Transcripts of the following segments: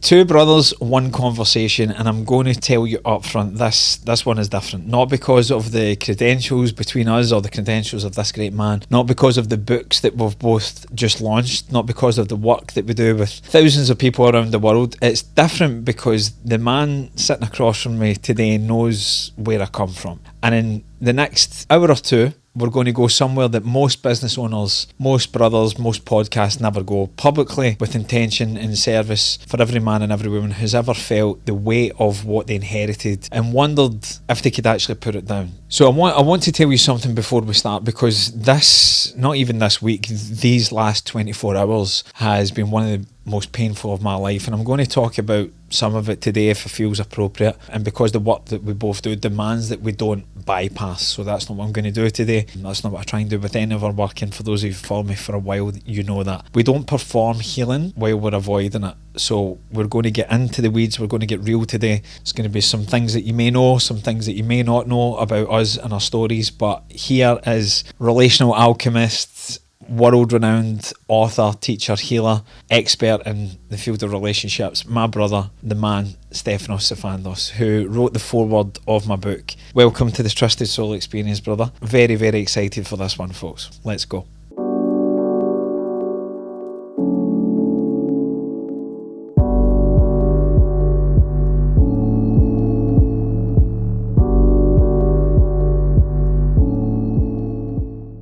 Two brothers, one conversation, and I'm going to tell you up front, this one is different. Not because of the credentials between us or the credentials of this great man, not because of the books that we've both just launched, not because of the work that we do with thousands of people around the world. It's different because the man sitting across from me today knows where I come from. And in the next hour or two, we're going to go somewhere that most business owners, most brothers, most podcasts never go, publicly, with intention and service for every man and every woman who's ever felt the weight of what they inherited and wondered if they could actually put it down. So I want to tell you something before we start, because this, not even this week, these last 24 hours has been one of the most painful of my life, and I'm going to talk about some of it today if it feels appropriate, and because the work that we both do demands that we don't bypass. So that's not what I'm going to do today. That's not what I try and do with any of our work, and for those of you who follow me for a while, you know that we don't perform healing while we're avoiding it. So we're going to get into the weeds, we're going to get real today. It's going to be some things that you may know, some things that you may not know about us and our stories, but here is Relational Alchemist, world-renowned author, teacher, healer, expert in the field of relationships, my brother, the man, Stefanos Sifandos, who wrote the foreword of my book. Welcome to this Trusted Soul Experience, brother. Very, very excited for this one, folks. Let's go.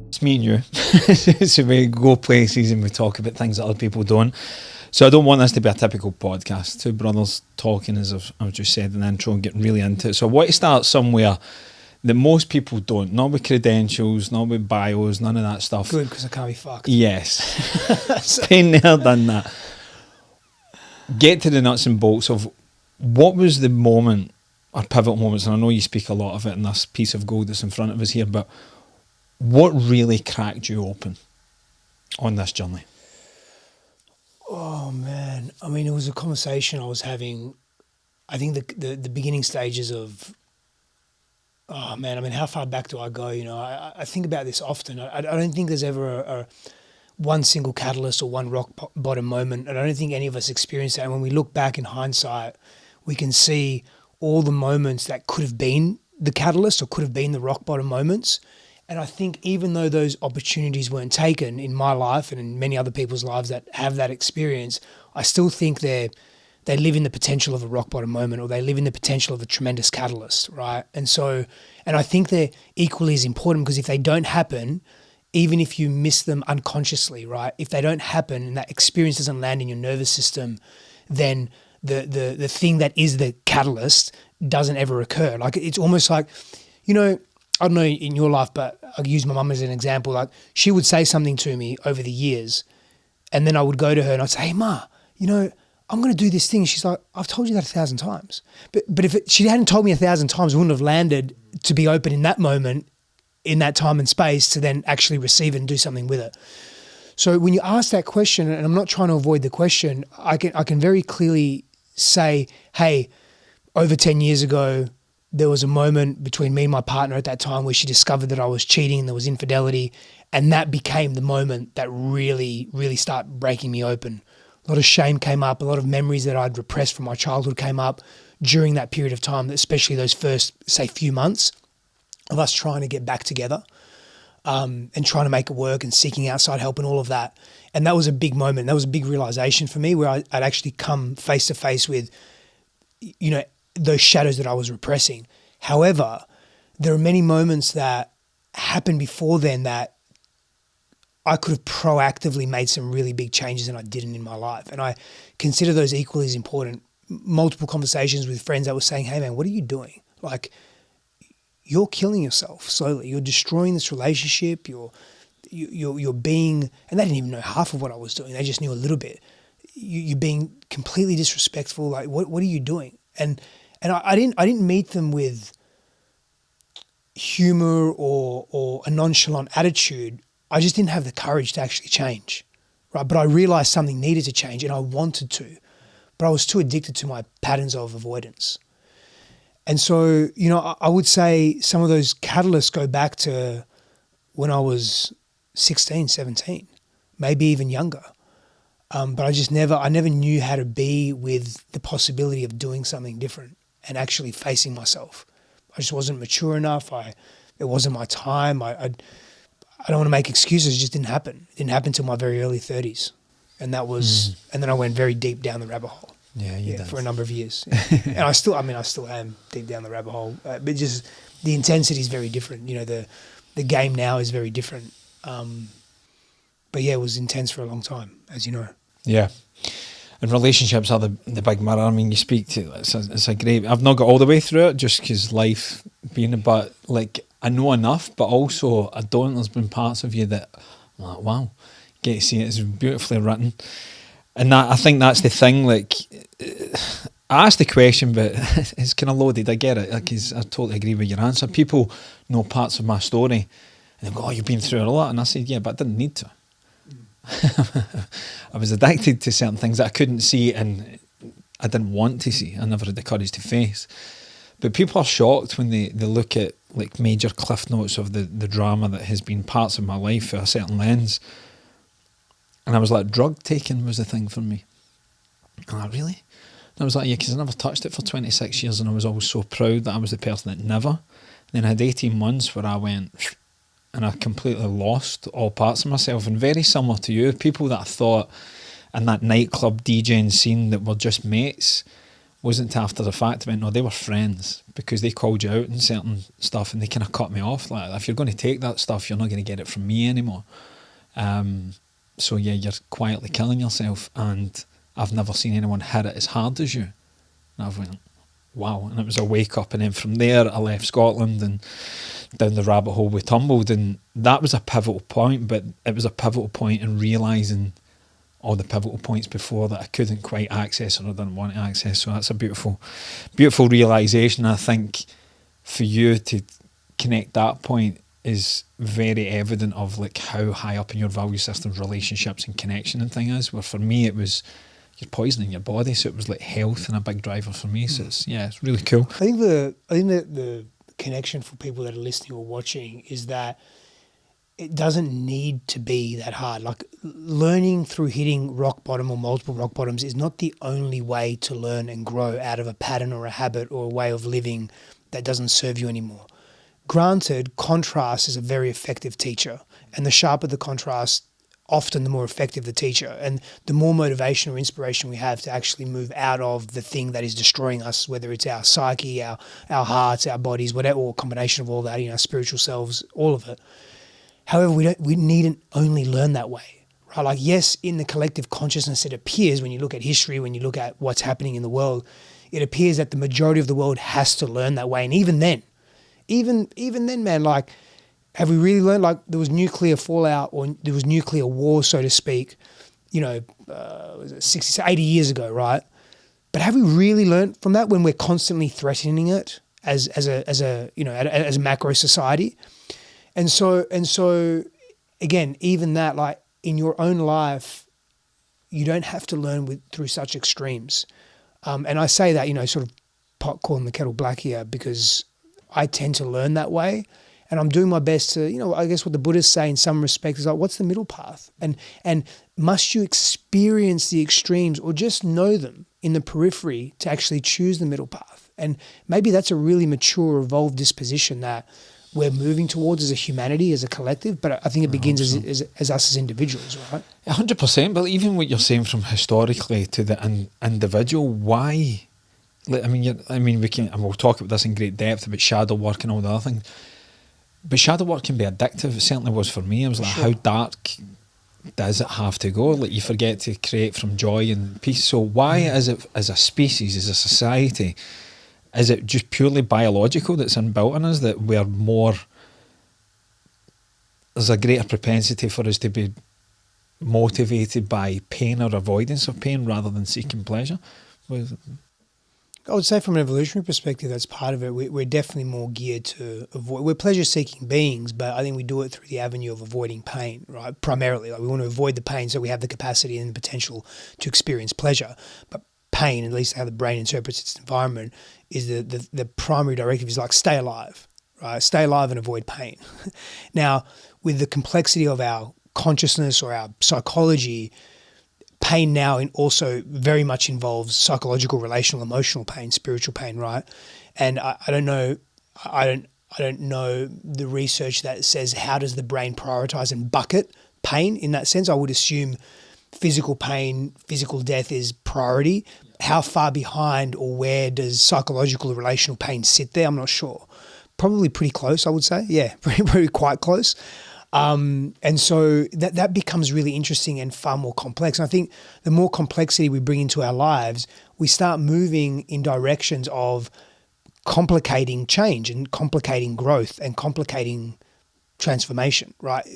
It's me and you. So we go places and we talk about things that other people don't. So I don't want this to be a typical podcast. Two brothers talking, as I've just said in the intro, and getting really into it. So I want to start somewhere that most people don't. Not with credentials, not with bios, none of that stuff. Good, because I can't be fucked. Yes. Been there, done that. Get to the nuts and bolts of what was the moment or pivotal moments, and I know you speak a lot of it in this piece of gold that's in front of us here, but what really cracked you open on this journey? Oh, man. I mean, it was a conversation I was having, I think the beginning stages of, oh, man, I mean, how far back do I go? You know, I think about this often. I don't think there's ever a one single catalyst or one rock bottom moment. And I don't think any of us experience that. And when we look back in hindsight, we can see all the moments that could have been the catalyst or could have been the rock bottom moments. And I think even though those opportunities weren't taken in my life and in many other people's lives that have that experience, I still think they live in the potential of a rock bottom moment, or they live in the potential of a tremendous catalyst, right? And I think they're equally as important, because if they don't happen, even if you miss them unconsciously, right? If they don't happen and that experience doesn't land in your nervous system, then the thing that is the catalyst doesn't ever occur. Like, it's almost like, you know, I don't know in your life, but I'll use my mum as an example. Like, she would say something to me over the years, and then I would go to her and I'd say, "Hey, Ma, you know, I'm going to do this thing." She's like, "I've told you that 1,000 times." But if she hadn't told me 1,000 times, it wouldn't have landed to be open in that moment, in that time and space, to then actually receive it and do something with it. So when you ask that question, and I'm not trying to avoid the question, I can very clearly say, hey, over 10 years ago, there was a moment between me and my partner at that time where she discovered that I was cheating and there was infidelity, and that became the moment that really, really started breaking me open. A lot of shame came up, a lot of memories that I'd repressed from my childhood came up during that period of time, especially those first, say, few months of us trying to get back together and trying to make it work and seeking outside help and all of that. And that was a big moment. That was a big realization for me, where I'd actually come face to face with, you know, those shadows that I was repressing. However, there are many moments that happened before then that I could have proactively made some really big changes, and I didn't in my life. And I consider those equally as important. Multiple conversations with friends that were saying, "Hey man, what are you doing? Like, you're killing yourself slowly. You're destroying this relationship. You're being," and they didn't even know half of what I was doing. They just knew a little bit. You're being completely disrespectful. Like, what are you doing? And I didn't meet them with humor or a nonchalant attitude. I just didn't have the courage to actually change, right? But I realized something needed to change, and I wanted to, but I was too addicted to my patterns of avoidance. And so, you know, I would say some of those catalysts go back to when I was 16, 17, maybe even younger. But I never knew how to be with the possibility of doing something different and actually facing myself. I just wasn't mature enough. It wasn't my time. I don't want to make excuses. It just didn't happen. It didn't happen until my very early 30s. And that was, and then I went very deep down the rabbit hole. Yeah, you did. For a number of years. Yeah. And I still am deep down the rabbit hole. But just the intensity is very different. You know, the game now is very different. But yeah, it was intense for a long time, as you know. Yeah. And relationships are the big mirror. I mean, you speak to, it's a great, I've not got all the way through it just because life being, but like, I know enough, but also I don't, there's been parts of you that I'm like, wow, get to see it, it's beautifully written. And that, I think that's the thing, like, I asked the question, but it's kind of loaded, I get it, like, I totally agree with your answer. People know parts of my story, and they go, oh, you've been through it a lot, and I said, yeah, but I didn't need to. I was addicted to certain things that I couldn't see and I didn't want to see. I never had the courage to face. But people are shocked when they look at like major cliff notes of the drama that has been parts of my life through a certain lens. And I was like, drug taking was the thing for me. I'm like, really? And I was like, yeah, because I never touched it for 26 years and I was always so proud that I was the person that never. And then I had 18 months where I went and I completely lost all parts of myself. And very similar to you, people that I thought in that nightclub DJing scene that were just mates wasn't after the fact. I went, no, they were friends because they called you out in certain stuff and they kind of cut me off. Like, if you're going to take that stuff, you're not going to get it from me anymore. So yeah, you're quietly killing yourself. And I've never seen anyone hit it as hard as you. And I went, wow. And it was a wake up. And then from there, I left Scotland and down the rabbit hole we tumbled. And that was a pivotal point, but it was a pivotal point in realising all the pivotal points before that I couldn't quite access or I didn't want to access. So that's a beautiful, beautiful realisation. I think for you to connect that point is very evident of like how high up in your value system relationships and connection and thing is. Where for me it was you're poisoning your body, so it was like health and a big driver for me. So it's really cool. I think the connection for people that are listening or watching is that it doesn't need to be that hard. Like learning through hitting rock bottom or multiple rock bottoms is not the only way to learn and grow out of a pattern or a habit or a way of living that doesn't serve you anymore. Granted, contrast is a very effective teacher, and the sharper the contrast, often the more effective the teacher, and the more motivation or inspiration we have to actually move out of the thing that is destroying us, whether it's our psyche, our hearts, our bodies, whatever, or a combination of all that, you know, spiritual selves, all of it. However, we needn't only learn that way, right? Like, yes, in the collective consciousness, it appears when you look at history, when you look at what's happening in the world, it appears that the majority of the world has to learn that way. And even then, man, like, have we really learned? Like, there was nuclear fallout or there was nuclear war, so to speak, you know, 60, 80 years ago, right? But have we really learned from that when we're constantly threatening it as a macro society? And so, again, even that, like in your own life, you don't have to learn through such extremes. And I say that, you know, sort of pot calling the kettle black here because I tend to learn that way. And I'm doing my best to, you know, I guess what the Buddhists say in some respect is like, what's the middle path? And must you experience the extremes or just know them in the periphery to actually choose the middle path? And maybe that's a really mature, evolved disposition that we're moving towards as a humanity, as a collective, but I think it begins as us as individuals, right? 100%, but even what you're saying from historically to the individual, why? I mean, we can, and we'll talk about this in great depth about shadow work and all the other things, but shadow work can be addictive. It certainly was for me. I was like, how dark does it have to go? Like, you forget to create from joy and peace. So why is it, as a species, as a society, is it just purely biological that's inbuilt in us that we're more, there's a greater propensity for us to be motivated by pain or avoidance of pain rather than seeking pleasure? I would say from an evolutionary perspective, that's part of it. We're definitely more geared to avoid. We're pleasure-seeking beings, but I think we do it through the avenue of avoiding pain, right? Primarily, like we want to avoid the pain so we have the capacity and the potential to experience pleasure. But pain, at least how the brain interprets its environment, is the primary directive is like stay alive, right? Stay alive and avoid pain. Now, with the complexity of our consciousness or our psychology, pain now also very much involves psychological, relational, emotional pain, spiritual pain, right? And I don't know, I don't know the research that says how does the brain prioritize and bucket pain in that sense. I would assume physical pain, physical death is priority. How far behind or where does psychological or relational pain sit there? I'm not sure. Probably pretty close, I would say. Yeah, pretty quite close. And so that becomes really interesting and far more complex. And I think the more complexity we bring into our lives, we start moving in directions of complicating change and complicating growth and complicating transformation, right?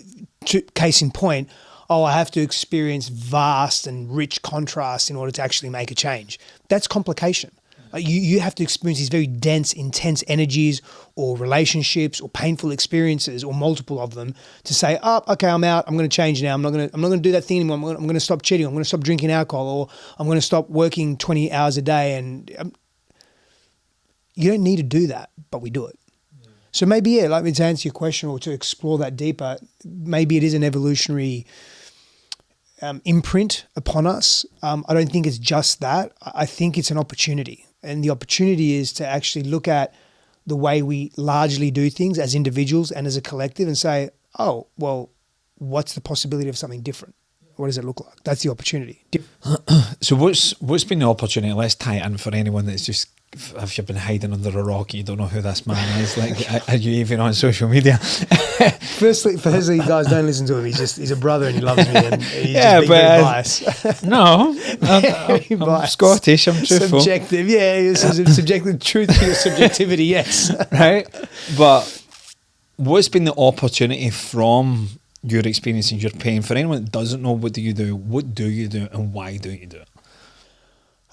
Case in point, I have to experience vast and rich contrast in order to actually make a change. That's complication. You have to experience these very dense, intense energies or relationships or painful experiences or multiple of them to say, okay, I'm out. I'm going to change now. I'm not going to do that thing anymore. I'm going to stop cheating. I'm going to stop drinking alcohol, or I'm going to stop working 20 hours a day. And you don't need to do that, but we do it. So maybe, to answer your question or to explore that deeper, maybe it is an evolutionary imprint upon us. I don't think it's just that. I think it's an opportunity. And the opportunity is to actually look at the way we largely do things as individuals and as a collective and say, oh, well, what's the possibility of something different? What does it look like? That's the opportunity. So what's been the opportunity? Let's tie it in for anyone that's just, if you've been hiding under a rock, you don't know who this man is. Like, are you even on social media? Firstly, guys, don't listen to him. He's a brother and he loves me, and he's just very biased. No, I'm Scottish. I'm truthful. Subjective, yeah. It's subjective truth to your subjectivity. Yes, right. But what's been the opportunity from your experience and your pain? For anyone that doesn't know, what do you do, and why do you do it?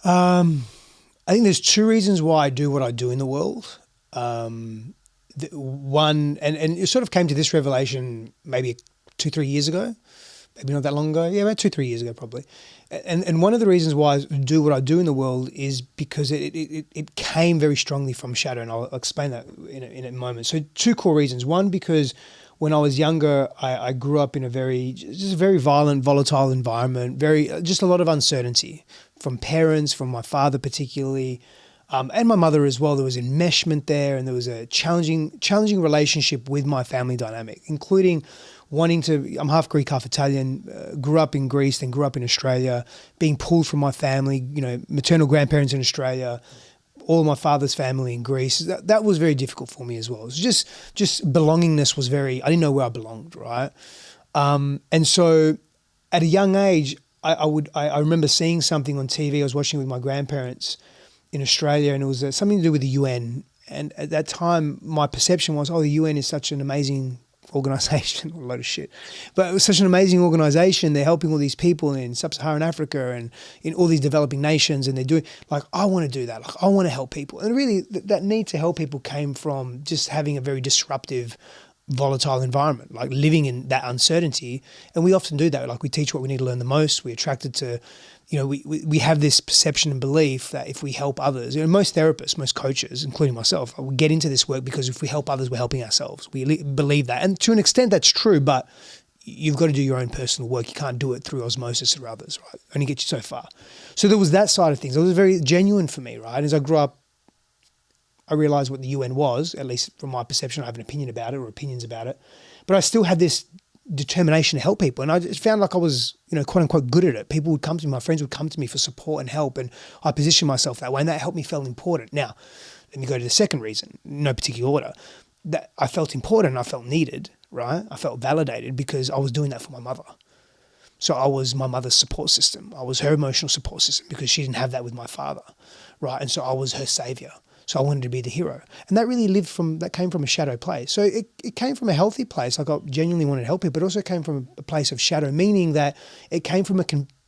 I think there's two reasons why I do what I do in the world. One, and it sort of came to this revelation maybe 2-3 years ago, maybe not that long ago. Yeah, about 2-3 years ago probably. And one of the reasons why I do what I do in the world is because it came very strongly from shadow, and I'll explain that in a moment. So two core reasons. One, because when I was younger, I grew up in a very violent, volatile environment, just a lot of uncertainty from parents, from my father particularly, and my mother as well. There was enmeshment there, and there was a challenging relationship with my family dynamic, including wanting to, I'm half Greek, half Italian, grew up in Greece, then grew up in Australia, being pulled from my family, maternal grandparents in Australia, all of my father's family in Greece. That was very difficult for me as well. It was just belongingness was I didn't know where I belonged, right? And so at a young age, I remember seeing something on TV. I was watching with my grandparents in Australia, and it was something to do with the UN. And at that time, my perception was, the UN is such an amazing organisation, a load of shit. But it was such an amazing organisation. They're helping all these people in sub-Saharan Africa and in all these developing nations, and they're doing, I want to do that. I want to help people. And really, that need to help people came from just having a very disruptive, volatile environment, like living in that uncertainty. And we often do that. We teach what we need to learn the most. We're attracted to, we have this perception and belief that if we help others, most therapists, most coaches, including myself, we get into this work because if we help others, we're helping ourselves. We believe that. And to an extent, that's true, but you've got to do your own personal work. You can't do it through osmosis or others, right? Only get you so far. So there was that side of things. It was very genuine for me, right? As I grew up, I realized what the UN was, at least from my perception. I have an opinion about it or opinions about it, but I still had this determination to help people. And I just found like I was, quote unquote, good at it. People would come to me, my friends would come to me for support and help. And I positioned myself that way, and that helped me feel important. Now, let me go to the second reason, no particular order, that I felt important. I felt needed, right? I felt validated because I was doing that for my mother. So I was my mother's support system. I was her emotional support system because she didn't have that with my father, right? And so I was her savior. So I wanted to be the hero. And that really that came from a shadow place. So it came from a healthy place. I genuinely wanted to help people, but it also came from a place of shadow, meaning that it came from a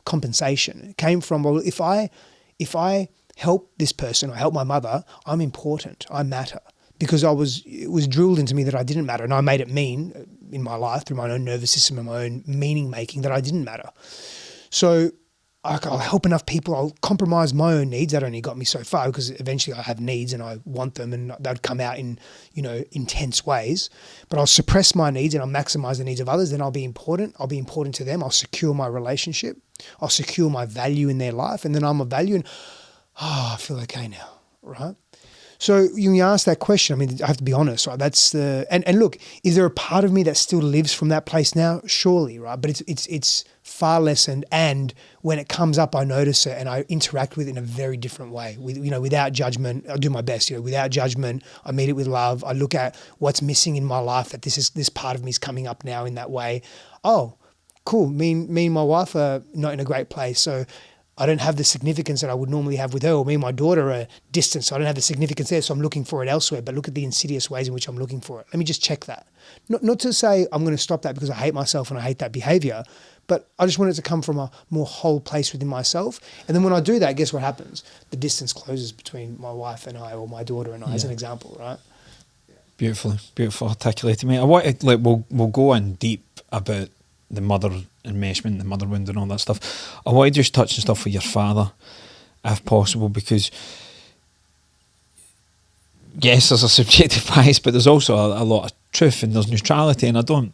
compensation. It came from, well, if I help this person, I help my mother, I'm important, I matter. Because it was drilled into me that I didn't matter, and I made it mean in my life through my own nervous system and my own meaning making that I didn't matter. So I'll help enough people. I'll compromise my own needs. That only got me so far because eventually I have needs and I want them and they'd come out in, intense ways. But I'll suppress my needs and I'll maximize the needs of others. Then I'll be important. I'll be important to them. I'll secure my relationship. I'll secure my value in their life. And then I'm a value and, I feel okay now, right? So you ask that question, I mean, I have to be honest, right? That's and look, is there a part of me that still lives from that place now? Surely, right? But it's far less and when it comes up, I notice it and I interact with it in a very different way. Without judgment, I do my best, without judgment, I meet it with love. I look at what's missing in my life, that this part of me is coming up now in that way. Oh, cool. Me and my wife are not in a great place. So I don't have the significance that I would normally have with her, or me and my daughter are distant, so I don't have the significance there, so I'm looking for it elsewhere. But look at the insidious ways in which I'm looking for it. Let me just check that. Not to say I'm going to stop that because I hate myself and I hate that behavior, but I just want it to come from a more whole place within myself. And then when I do that, guess what happens? The distance closes between my wife and I, or my daughter and I, as an example, right? Beautiful articulated, mate. I want to, we'll go in deep about the mother enmeshment, the mother wound and all that stuff. I want to just touch on stuff with your father, if possible, because yes, there's a subjective bias, but there's also a lot of truth and there's neutrality, and I don't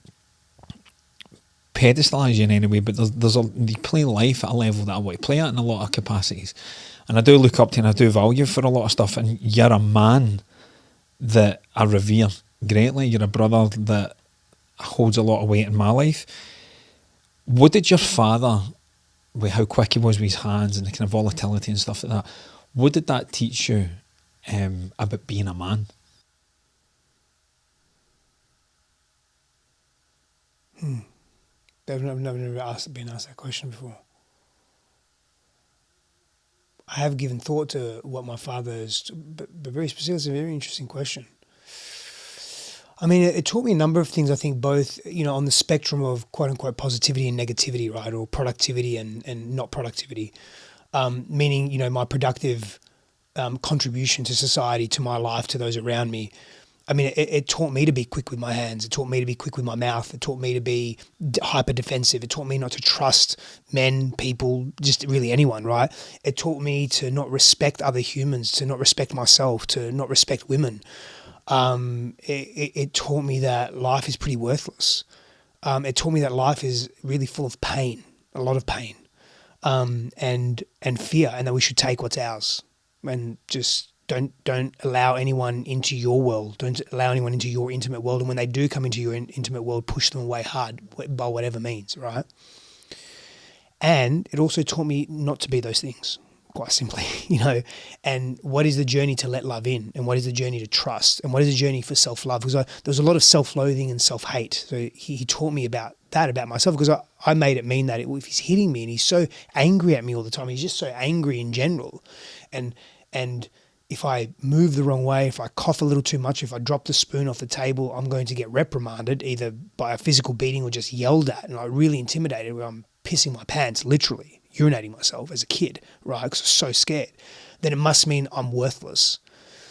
pedestalise you in any way, but you play life at a level that I want to play at in a lot of capacities, and I do look up to you and I do value for a lot of stuff, and you're a man that I revere greatly. You're a brother that holds a lot of weight in my life. What did your father, with how quick he was with his hands and the kind of volatility and stuff like that, what did that teach you about being a man? I've never been asked that question before. I have given thought to what my father is, but very specific. It's a very interesting question. I mean, it taught me a number of things, I think, both, on the spectrum of quote unquote positivity and negativity, right? Or productivity and not productivity. Meaning, my productive contribution to society, to my life, to those around me. I mean, it taught me to be quick with my hands. It taught me to be quick with my mouth. It taught me to be hyper defensive. It taught me not to trust men, people, just really anyone, right? It taught me to not respect other humans, to not respect myself, to not respect women. It taught me that life is pretty worthless. It taught me that life is really full of pain, a lot of pain, and fear, and that we should take what's ours, and just don't allow anyone into your world. Don't allow anyone into your intimate world. And when they do come into your intimate world, push them away hard by whatever means, right? And it also taught me not to be those things, quite simply, and what is the journey to let love in, and what is the journey to trust, and what is the journey for self-love, because there was a lot of self-loathing and self-hate. So he taught me about that, about myself, because I made it mean that if he's hitting me and he's so angry at me all the time, he's just so angry in general, and if I move the wrong way, if I cough a little too much, if I drop the spoon off the table, I'm going to get reprimanded either by a physical beating or just yelled at, and really intimidated, where I'm pissing my pants, literally urinating myself as a kid, right? Because I was so scared. Then it must mean I'm worthless.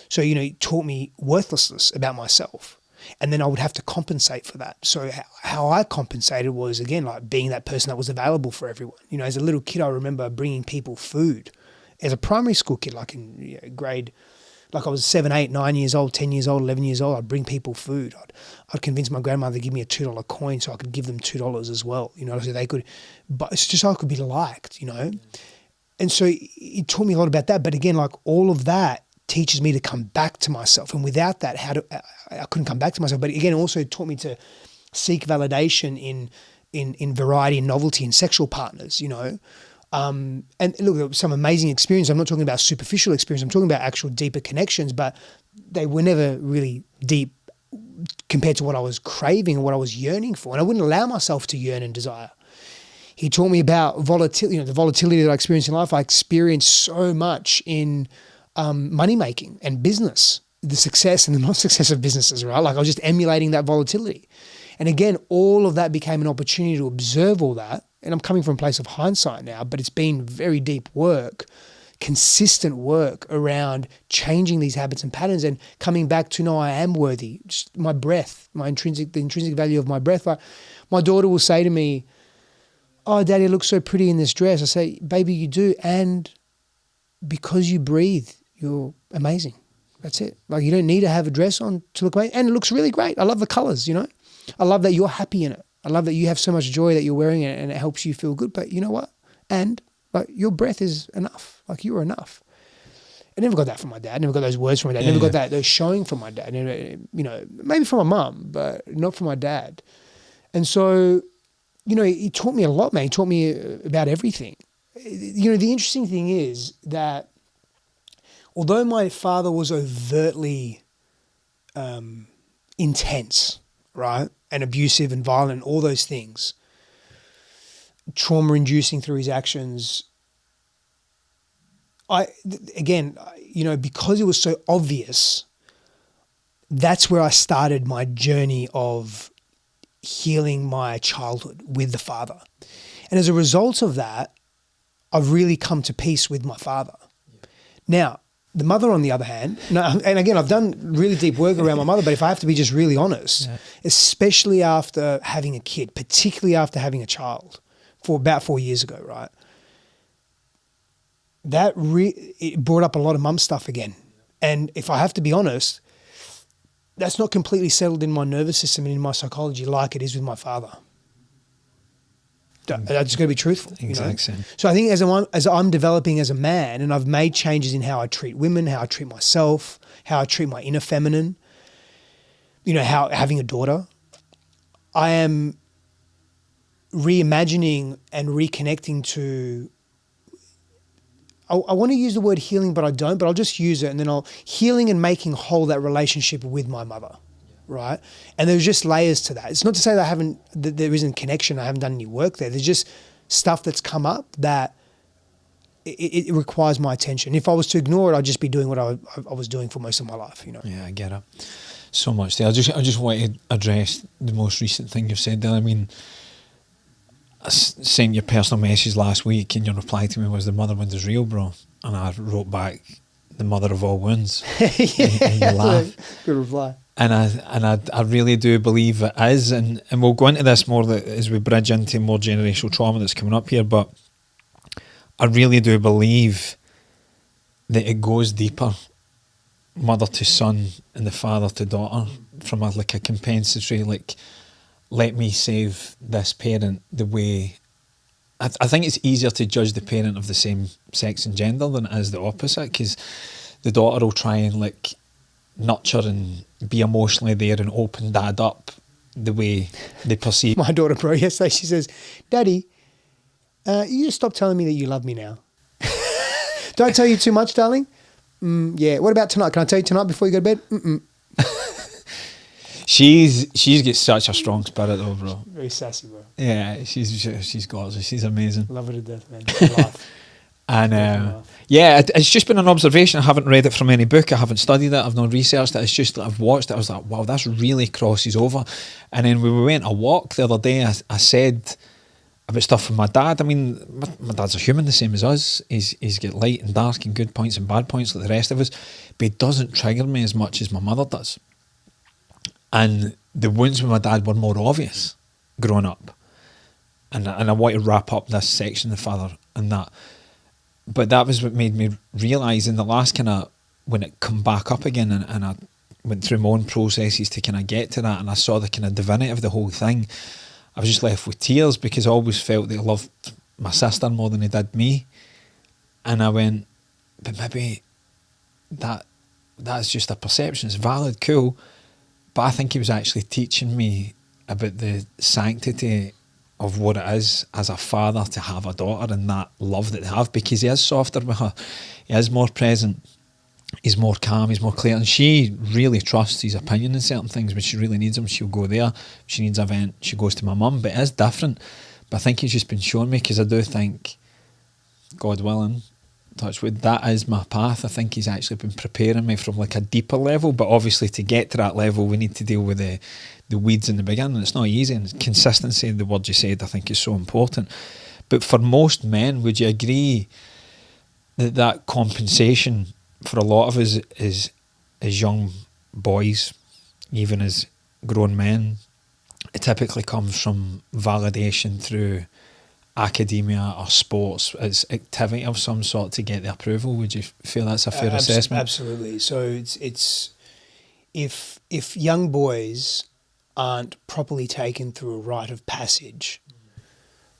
So, he taught me worthlessness about myself. And then I would have to compensate for that. So how I compensated was, again, like being that person that was available for everyone. As a little kid, I remember bringing people food. As a primary school kid, like in grade, like I was 7, 8, 9 years old, 10 years old, 11 years old, I'd bring people food. I'd convince my grandmother to give me a $2 coin so I could give them $2 as well, so they could, but it's just so I could be liked, And so it taught me a lot about that. But again, like all of that teaches me to come back to myself. And without that, I couldn't come back to myself. But again, it also taught me to seek validation in variety and novelty in sexual partners, And look, there was some amazing experience. I'm not talking about superficial experience. I'm talking about actual deeper connections, but they were never really deep compared to what I was craving and what I was yearning for. And I wouldn't allow myself to yearn and desire. He taught me about volatility, the volatility that I experienced in life. I experienced so much in money making and business, the success and the not success of businesses, right? Like I was just emulating that volatility. And again, all of that became an opportunity to observe all that. And I'm coming from a place of hindsight now, but it's been very deep work, consistent work around changing these habits and patterns and coming back to know I am worthy. Just my breath, the intrinsic value of my breath. Like my daughter will say to me, oh, Daddy, I look so pretty in this dress. I say, baby, you do. And because you breathe, you're amazing. That's it. Like, you don't need to have a dress on to look amazing. And it looks really great. I love the colors, you know. I love that you're happy in it. I love that you have so much joy that you're wearing it and it helps you feel good. But you know what? And like, your breath is enough. Like, you are enough. I never got that from my dad. I never got those words from my dad. I never got those showing from my dad. Never, you know, maybe from my mum, but not from my dad. And so, you know, he taught me a lot, man. He taught me about everything. You know, the interesting thing is that although my father was overtly intense, right, and abusive and violent, all those things, trauma-inducing through his actions, you know, because it was so obvious, that's where I started my journey of healing my childhood with the father. And as a result of that, I've really come to peace with my father. Yeah. Now, the mother, on the other hand, and again, I've done really deep work around my mother, but if I have to be just really honest, especially after having a kid, particularly after having a child for about 4 years ago, right? It brought up a lot of mum stuff again. And if I have to be honest, that's not completely settled in my nervous system and in my psychology like it is with my father. I just got to be truthful. Exactly. You know? So I think as I'm developing as a man, and I've made changes in how I treat women, how I treat myself, how I treat my inner feminine, you know, how having a daughter, I am reimagining and reconnecting to, I want to use the word healing, but I don't, but I'll just use it, and then healing and making whole that relationship with my mother. Right? And there's just layers to that. It's not to say that there isn't connection. I haven't done any work there. There's just stuff that's come up that it requires my attention. If I was to ignore it, I'd just be doing what I was doing for most of my life, you know? Yeah, I get it. So much there. I just want to address the most recent thing you've said there. I mean, I sent your personal message last week and your reply to me was the mother wound is real, bro. And I wrote back, the mother of all wounds. and you laugh. Good reply. And I really do believe it is, and we'll go into this more as we bridge into more generational trauma that's coming up here, but I really do believe that it goes deeper, mother to son and the father to daughter, from a compensatory, let me save this parent the way. I think it's easier to judge the parent of the same sex and gender than it is the opposite, because the daughter will try and nurture and be emotionally there and open dad up the way they perceive. My daughter, bro, yesterday she says, Daddy, you just stop telling me that you love me now. Do I tell you too much, darling? Yeah. What about tonight? Can I tell you tonight before you go to bed? Mm-mm. She's got such a strong spirit though, bro. Very sassy, bro. Yeah, she's gorgeous. She's amazing. Love her to death, man. And yeah, it's just been an observation. I haven't read it from any book. I haven't studied it. I've not researched it. It's just that I've watched it. I was like, wow, this really crosses over. And then when we went a walk the other day, I said about stuff from my dad. I mean, my dad's a human the same as us. He's got light and dark and good points and bad points like the rest of us, but he doesn't trigger me as much as my mother does. And the wounds with my dad were more obvious growing up. And I want to wrap up this section, the father and that. But that was what made me realise in the last when it come back up again, and I went through my own processes to get to that, and I saw the divinity of the whole thing. I was just left with tears, because I always felt that I loved my sister more than he did me. And I went, but maybe that's just a perception. It's valid, cool. But I think he was actually teaching me about the sanctity of what it is as a father to have a daughter, and that love that they have, because he is softer with her, he is more present, he's more calm, he's more clear, and she really trusts his opinion in certain things. When she really needs him, she'll go there. If she needs a vent, she goes to my mum. But it is different. But I think he's just been showing me, because I do think, God willing, touch wood, that is my path. I think he's actually been preparing me from a deeper level, but obviously to get to that level we need to deal with the weeds in the beginning. It's not easy, and consistency, the word you said, I think is so important. But for most men, would you agree that compensation for a lot of us is as young boys, even as grown men, it typically comes from validation through academia or sports. It's activity of some sort to get the approval. Would you feel that's a fair assessment? Absolutely. So it's if young boys aren't properly taken through a rite of passage,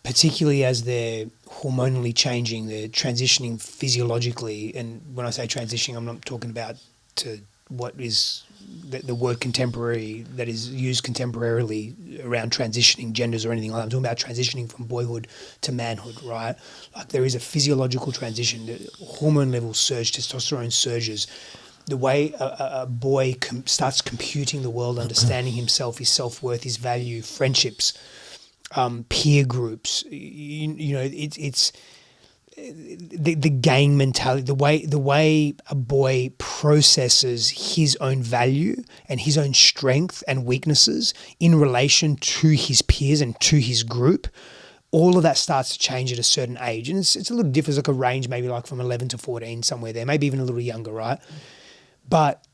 particularly as they're hormonally changing, they're transitioning physiologically. And when I say transitioning, I'm not talking about to what is the word contemporary that is used contemporarily around transitioning genders or anything like that. I'm talking about transitioning from boyhood to manhood, right? Like there is a physiological transition. The hormone levels surge, testosterone surges. The way a boy starts computing the world, understanding himself, his self-worth, his value, friendships, peer groups, it's the gang mentality, the way a boy processes his own value and his own strength and weaknesses in relation to his peers and to his group. All of that starts to change at a certain age, and it's a little different, like a range, maybe like from 11 to 14, somewhere there, maybe even a little younger, right? But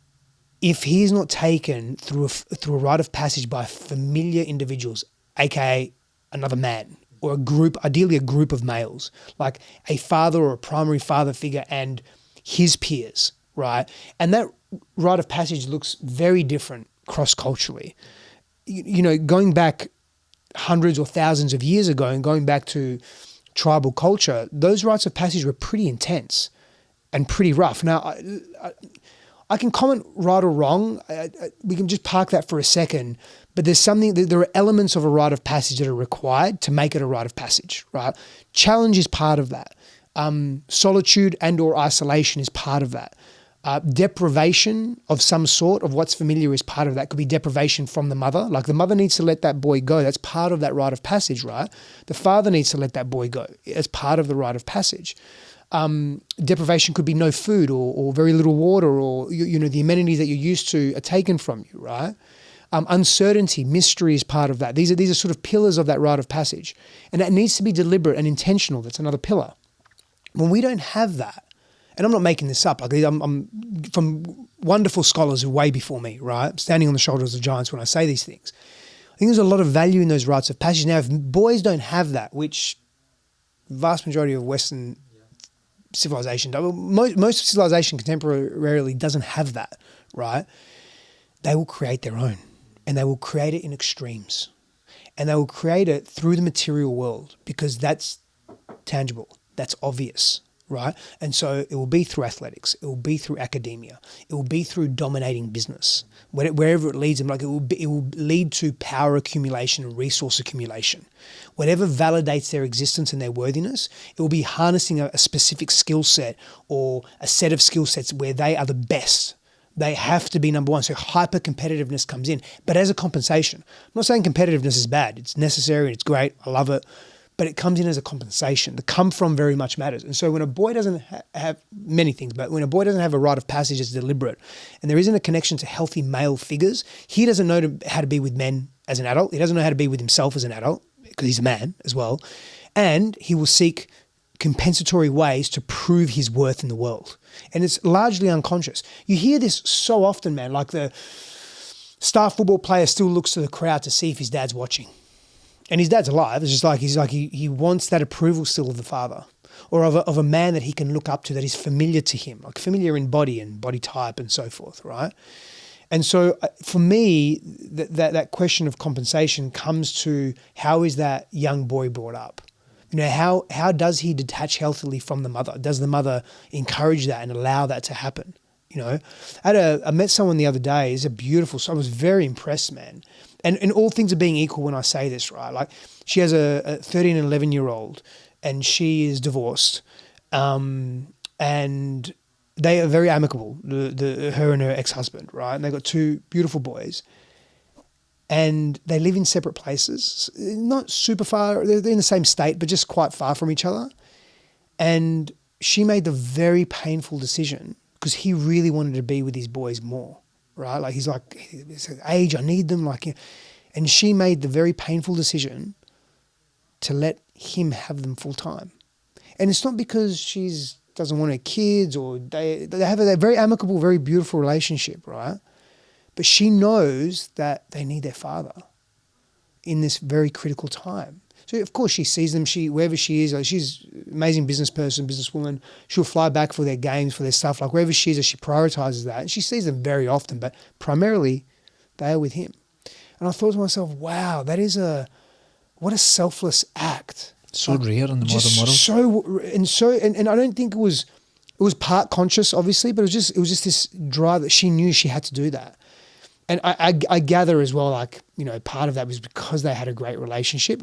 if he is not taken through a rite of passage by familiar individuals, aka another man, or a group, ideally a group of males, like a father or a primary father figure and his peers, right? And that rite of passage looks very different cross-culturally. Going back hundreds or thousands of years ago and going back to tribal culture, those rites of passage were pretty intense and pretty rough. Now, I can comment right or wrong. We can just park that for a second. But there are elements of a rite of passage that are required to make it a rite of passage, right? Challenge is part of that. Solitude and or isolation is part of that. Deprivation of some sort of what's familiar is part of that. Could be deprivation from the mother. Like the mother needs to let that boy go. That's part of that rite of passage, right? The father needs to let that boy go. It's part of the rite of passage. Deprivation could be no food or very little water, or the amenities that you're used to are taken from you, right? Uncertainty, mystery is part of that. These are sort of pillars of that rite of passage, and that needs to be deliberate and intentional. That's another pillar. When we don't have that, and I'm not making this up, like I'm from wonderful scholars who are way before me, right? Standing on the shoulders of giants when I say these things. I think there's a lot of value in those rites of passage. Now, if boys don't have that, which vast majority of Western civilization, most civilization contemporarily doesn't have that, right? They will create their own, and they will create it in extremes, and they will create it through the material world because that's tangible, that's obvious, right? And so it will be through athletics, it will be through academia, it will be through dominating business, wherever it leads them. Like it will lead to power accumulation and resource accumulation. Whatever validates their existence and their worthiness, it will be harnessing a specific skill set or a set of skill sets where they are the best. They have to be number one. So hyper competitiveness comes in, but as a compensation. I'm not saying competitiveness is bad. It's necessary and it's great. I love it. But it comes in as a compensation. The come from very much matters. And so when a boy doesn't have many things, but when a boy doesn't have a rite of passage that's deliberate, and there isn't a connection to healthy male figures, he doesn't know how to be with men as an adult. He doesn't know how to be with himself as an adult because he's a man as well. And he will seek compensatory ways to prove his worth in the world. And it's largely unconscious. You hear this so often, man, like the star football player still looks to the crowd to see if his dad's watching. And his dad's alive. It's just like he wants that approval still of the father, or of a man that he can look up to, that is familiar to him, like familiar in body and body type and so forth, right? And so for me, that question of compensation comes to how is that young boy brought up? How does he detach healthily from the mother? Does the mother encourage that and allow that to happen? I met someone the other day. It's a beautiful. So I was very impressed, man. And all things are being equal when I say this, right? Like she has a 13 and 11-year-old, and she is divorced, and they are very amicable. Her and her ex-husband, right? And they got two beautiful boys. And they live in separate places, not super far. They're in the same state, but just quite far from each other. And she made the very painful decision because he really wanted to be with his boys more, right? Like he's like, age, I need them. And she made the very painful decision to let him have them full time. And it's not because she doesn't want her kids, or they have a very amicable, very beautiful relationship, right? But she knows that they need their father in this very critical time. So of course she sees them. Wherever she is, like she's an amazing businesswoman. She'll fly back for their games, for their stuff. Like wherever she is, she prioritizes that, and she sees them very often. But primarily, they are with him. And I thought to myself, wow, what a selfless act. So rare in the modern world. And I don't think it was part conscious, obviously, but it was just this drive that she knew she had to do that. And I gather as well, like, you know, part of that was because they had a great relationship,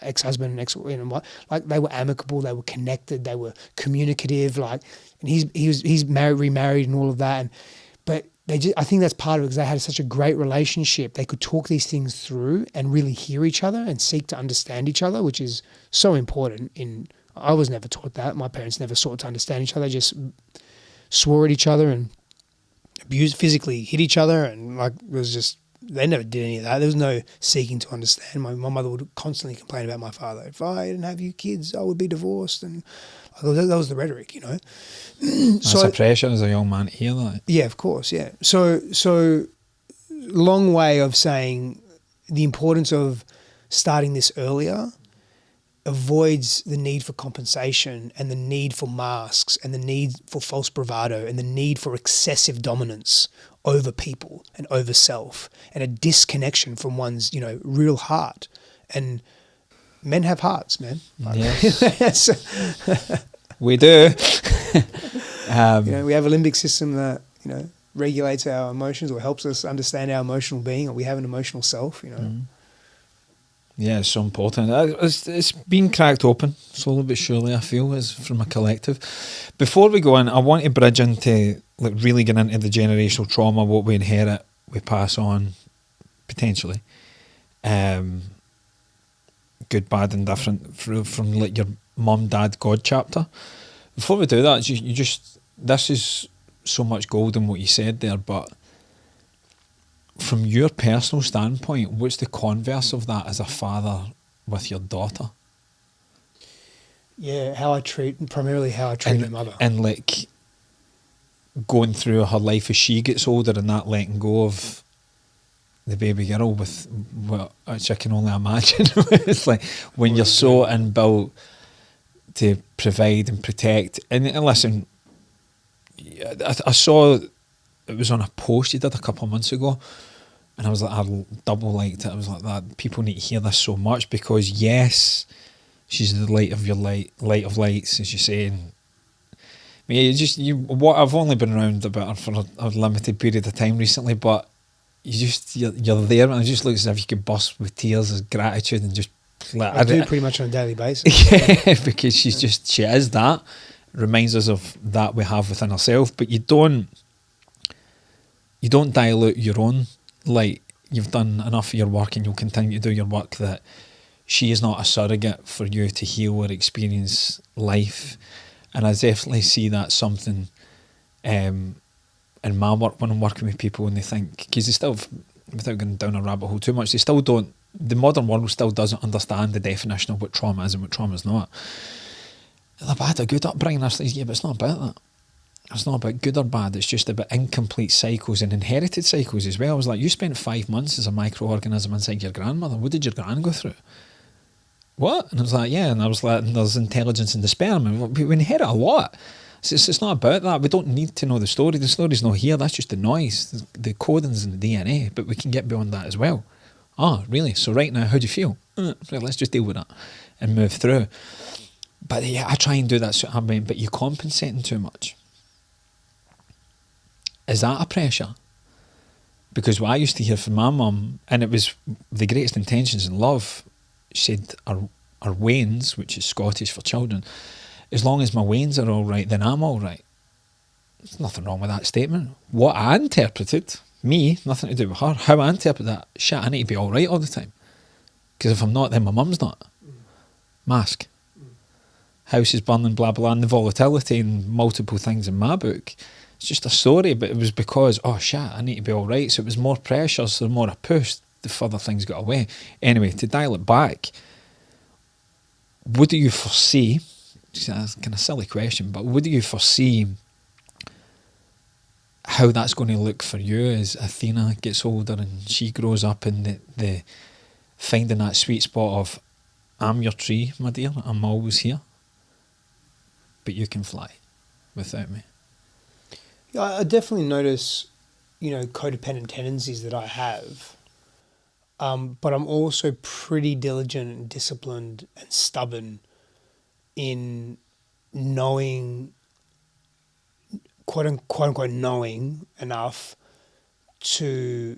ex-husband and like they were amicable, they were connected, they were communicative, like, and he's remarried and all of that. But I think that's part of it because they had such a great relationship. They could talk these things through and really hear each other and seek to understand each other, which is so important. I was never taught that. My parents never sought to understand each other. They just swore at each other and physically hit each other, and like it was just, they never did any of that. There was no seeking to understand. My mother would constantly complain about my father. If I didn't have you kids, I would be divorced, and that was the rhetoric, you know. That's a pressure as a young man to hear that. Yeah, of course, yeah. So long way of saying the importance of starting this earlier avoids the need for compensation and the need for masks and the need for false bravado and the need for excessive dominance over people and over self and a disconnection from one's, you know, real heart. And men have hearts, man. Yes. We do. You know, we have a limbic system that, you know, regulates our emotions or helps us understand our emotional being, or we have an emotional self, you know. Mm. Yeah, it's so important. It's been cracked open slowly but surely, I feel, as from a collective. Before we go in, I want to bridge into, like, really get into the generational trauma, what we inherit, we pass on, potentially. Good, bad, and different from like your mum, dad, God chapter. Before we do that, this is so much gold in what you said there, but from your personal standpoint, what's the converse of that as a father with your daughter? Yeah, how I treat my mother. And like going through her life as she gets older and that letting go of the baby girl with which I can only imagine. It's like when you're so inbuilt to provide and protect. And listen, I saw it was on a post you did a couple of months ago, and I was like, I double liked it. I was like, that people need to hear this so much, because yes, she's the light of your light of lights, as you say. And I mean, I've only been around about her for a limited period of time recently, but you're there, and it just looks as if you could burst with tears of gratitude and just. I do pretty much on a daily basis. Yeah, because she is that. Reminds us of that we have within ourselves, but you don't dilute your own light. You've done enough of your work, and you'll continue to do your work, that she is not a surrogate for you to heal or experience life. And I definitely see that something in my work when I'm working with people, and they think, because they still, without going down a rabbit hole too much, they still don't, the modern world still doesn't understand the definition of what trauma is and what trauma is not. I've had a good upbringing. I was like, yeah, but it's not about that. It's not about good or bad. It's just about incomplete cycles and inherited cycles as well. I was like, you spent 5 months as a microorganism inside your grandmother. What did your gran go through? What? And I was like, yeah. And I was like, there's intelligence in the sperm. And we inherit a lot. It's not about that. We don't need to know the story. The story's not here. That's just the noise, the codings in the DNA. But we can get beyond that as well. Oh, really? So right now, how do you feel? Right, let's just deal with that and move through. But yeah, I try and do that. So, but you're compensating too much. Is that a pressure? Because what I used to hear from my mum, and it was the greatest intentions and love, she said, our wains, which is Scottish for children, as long as my wains are all right, then I'm all right. There's nothing wrong with that statement. What I interpreted, me, nothing to do with her, how I interpret that, shit, I need to be all right all the time. Because if I'm not, then my mum's not. Mask. House is burning, blah, blah, and the volatility and multiple things in my book. It's just a story, but it was because, oh shit, I need to be all right. So it was more pressure, so the more I pushed, the further things got away. Anyway, to dial it back, what do you foresee? That's kind of a silly question, but what do you foresee how that's going to look for you as Athena gets older and she grows up, and the finding that sweet spot of, I'm your tree, my dear. I'm always here. But you can fly without me. Yeah, I definitely notice, codependent tendencies that I have. But I'm also pretty diligent and disciplined and stubborn in knowing, quote unquote, knowing enough to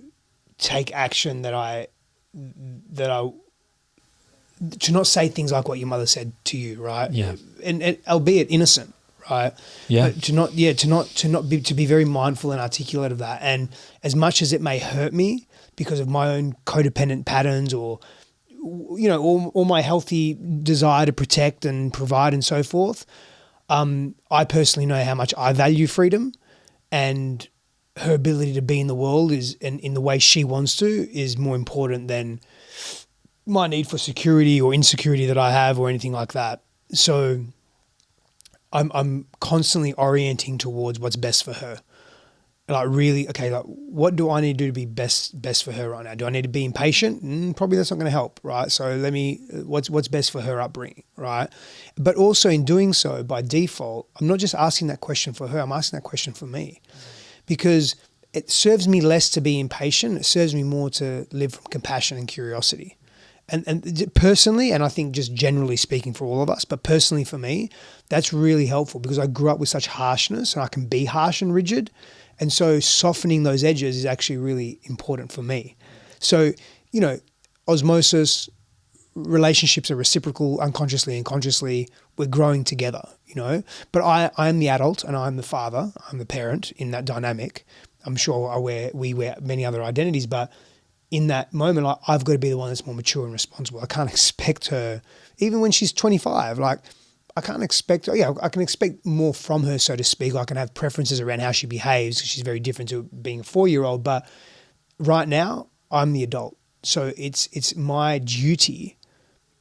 take action to not say things like what your mother said to you, right? Yeah. And albeit innocent, right? Yeah. But to be very mindful and articulate of that. And as much as it may hurt me because of my own codependent patterns or all my healthy desire to protect and provide and so forth, I personally know how much I value freedom, and her ability to be in the world and in the way she wants to is more important than my need for security or insecurity that I have or anything like that. So I'm constantly orienting towards what's best for her. What do I need to do to be best for her right now? Do I need to be impatient? Probably that's not going to help, right? So what's best for her upbringing, right? But also in doing so, by default, I'm not just asking that question for her, I'm asking that question for me. Because it serves me less to be impatient, it serves me more to live from compassion and curiosity. And personally, and I think just generally speaking for all of us, but personally for me, that's really helpful because I grew up with such harshness and I can be harsh and rigid. And so softening those edges is actually really important for me. So, osmosis, relationships are reciprocal, unconsciously and consciously, we're growing together, But I am the adult and I'm the father, I'm the parent in that dynamic. I'm sure we wear many other identities, but in that moment, I've got to be the one that's more mature and responsible. I can't expect her, even when she's 25, I can't expect, I can expect more from her, so to speak. I can have preferences around how she behaves because she's very different to being a 4-year-old. But right now, I'm the adult. So it's my duty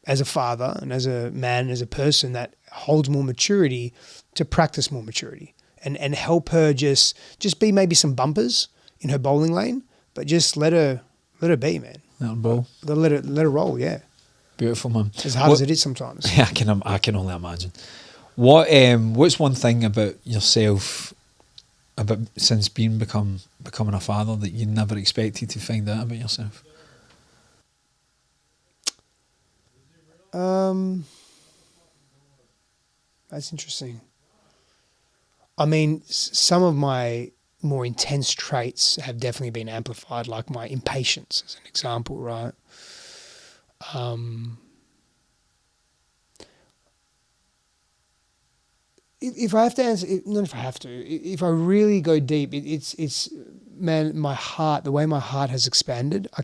as a father and as a man, as a person that holds more maturity to practice more maturity and help her just be maybe some bumpers in her bowling lane, but just let her be, man. Let her bowl. Let her roll, yeah. Beautiful, man. As hard as it is sometimes. Yeah, I can only imagine. What's one thing about yourself, since becoming a father, that you never expected to find out about yourself? That's interesting. I mean, some of my more intense traits have definitely been amplified, like my impatience as an example, right? If I have to answer, not if I have to, if I really go deep, it's man, my heart, the way my heart has expanded, I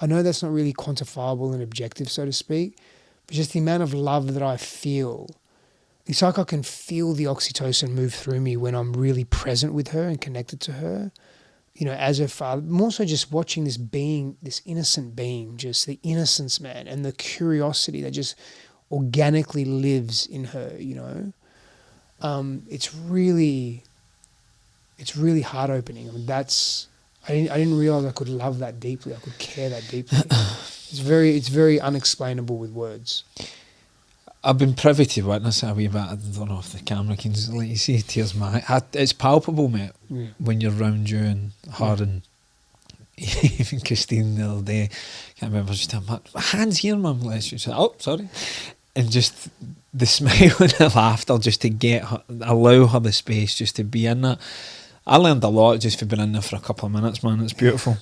know that's not really quantifiable and objective, so to speak, but just the amount of love that I feel. It's like I can feel the oxytocin move through me when I'm really present with her and connected to her, as her father. More so just watching this being, this innocent being, just the innocence, man, and the curiosity that just organically lives in her, It's really heart-opening. I mean, I didn't realize I could love that deeply. I could care that deeply. It's very unexplainable with words. I've been privy to witness it a wee bit. I don't know if the camera can let you see tears in my eye. It's palpable, mate, when you're round you and her and even Christine the other day. Can't remember, just my hands here, mum. She said, "Oh, sorry," and just the smile and the laughter, just to allow her the space, just to be in that. I learned a lot just for being in there for a couple of minutes, man. It's beautiful.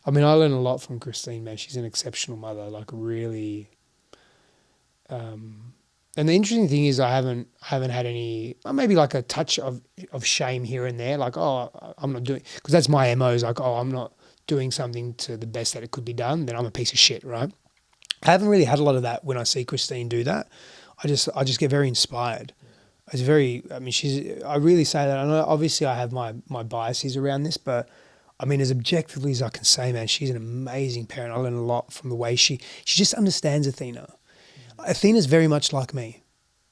I mean, I learned a lot from Christine, man. She's an exceptional mother, really. And the interesting thing is I haven't had any, maybe like a touch of shame here and there, like, oh, I'm not doing, because that's my MO, is like, oh, I'm not doing something to the best that it could be done, then I'm a piece of shit, right? I haven't really had a lot of that when I see Christine do that. I just get very inspired. I really say that. I know obviously I have my biases around this, but I mean, as objectively as I can say, man, she's an amazing parent. I learn a lot from the way she just understands Athena. Athena's very much like me,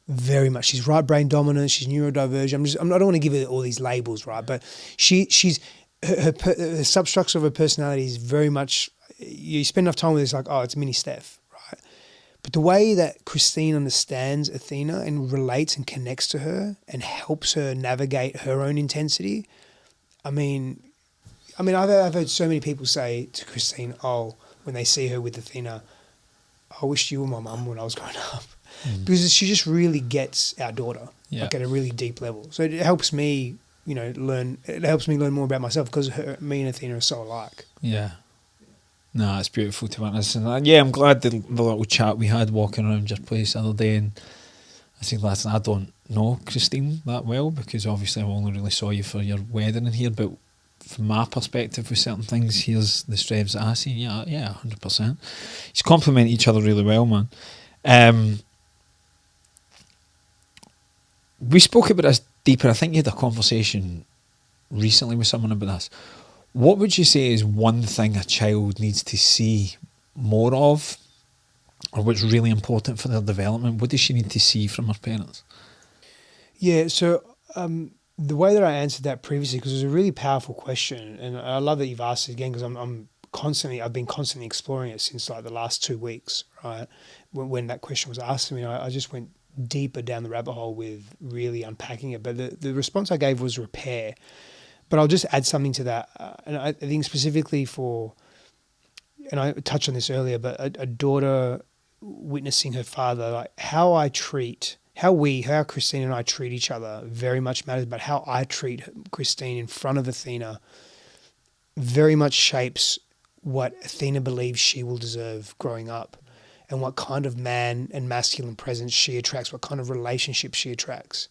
very much. She's right brain dominant. She's neurodivergent. I don't want to give her all these labels, right? But she's her substructure of her personality is very much. You spend enough time with her, it's like, oh, it's mini Stef, right? But the way that Christine understands Athena and relates and connects to her and helps her navigate her own intensity, I mean, I've heard so many people say to Christine, oh, when they see her with Athena, I wished you were my mum when I was growing up. Because she just really gets our daughter, like at a really deep level. So it helps me, learn. It helps me learn more about myself because me and Athena are so alike. Yeah. No, it's beautiful to witness. And I'm glad the little chat we had walking around your place the other day. And I think, listen, I don't know Christine that well because obviously I only really saw you for your wedding in here. But from my perspective with certain things, here's the Stefs that I see. Yeah, 100%. He's complement each other really well, man. We spoke about this deeper. I think you had a conversation recently with someone about this. What would you say is one thing a child needs to see more of, or what's really important for their development? What does she need to see from her parents? Yeah, so the way that I answered that previously, because it was a really powerful question, and I love that you've asked it again, because I've been constantly exploring it since like the last 2 weeks, right? When that question was asked to me, I just went deeper down the rabbit hole with really unpacking it. But the response I gave was repair. But I'll just add something to that. And I think specifically and I touched on this earlier, but a daughter witnessing her father, like how Christine and I treat each other very much matters, but how I treat Christine in front of Athena very much shapes what Athena believes she will deserve growing up and what kind of man and masculine presence she attracts, what kind of relationship she attracts.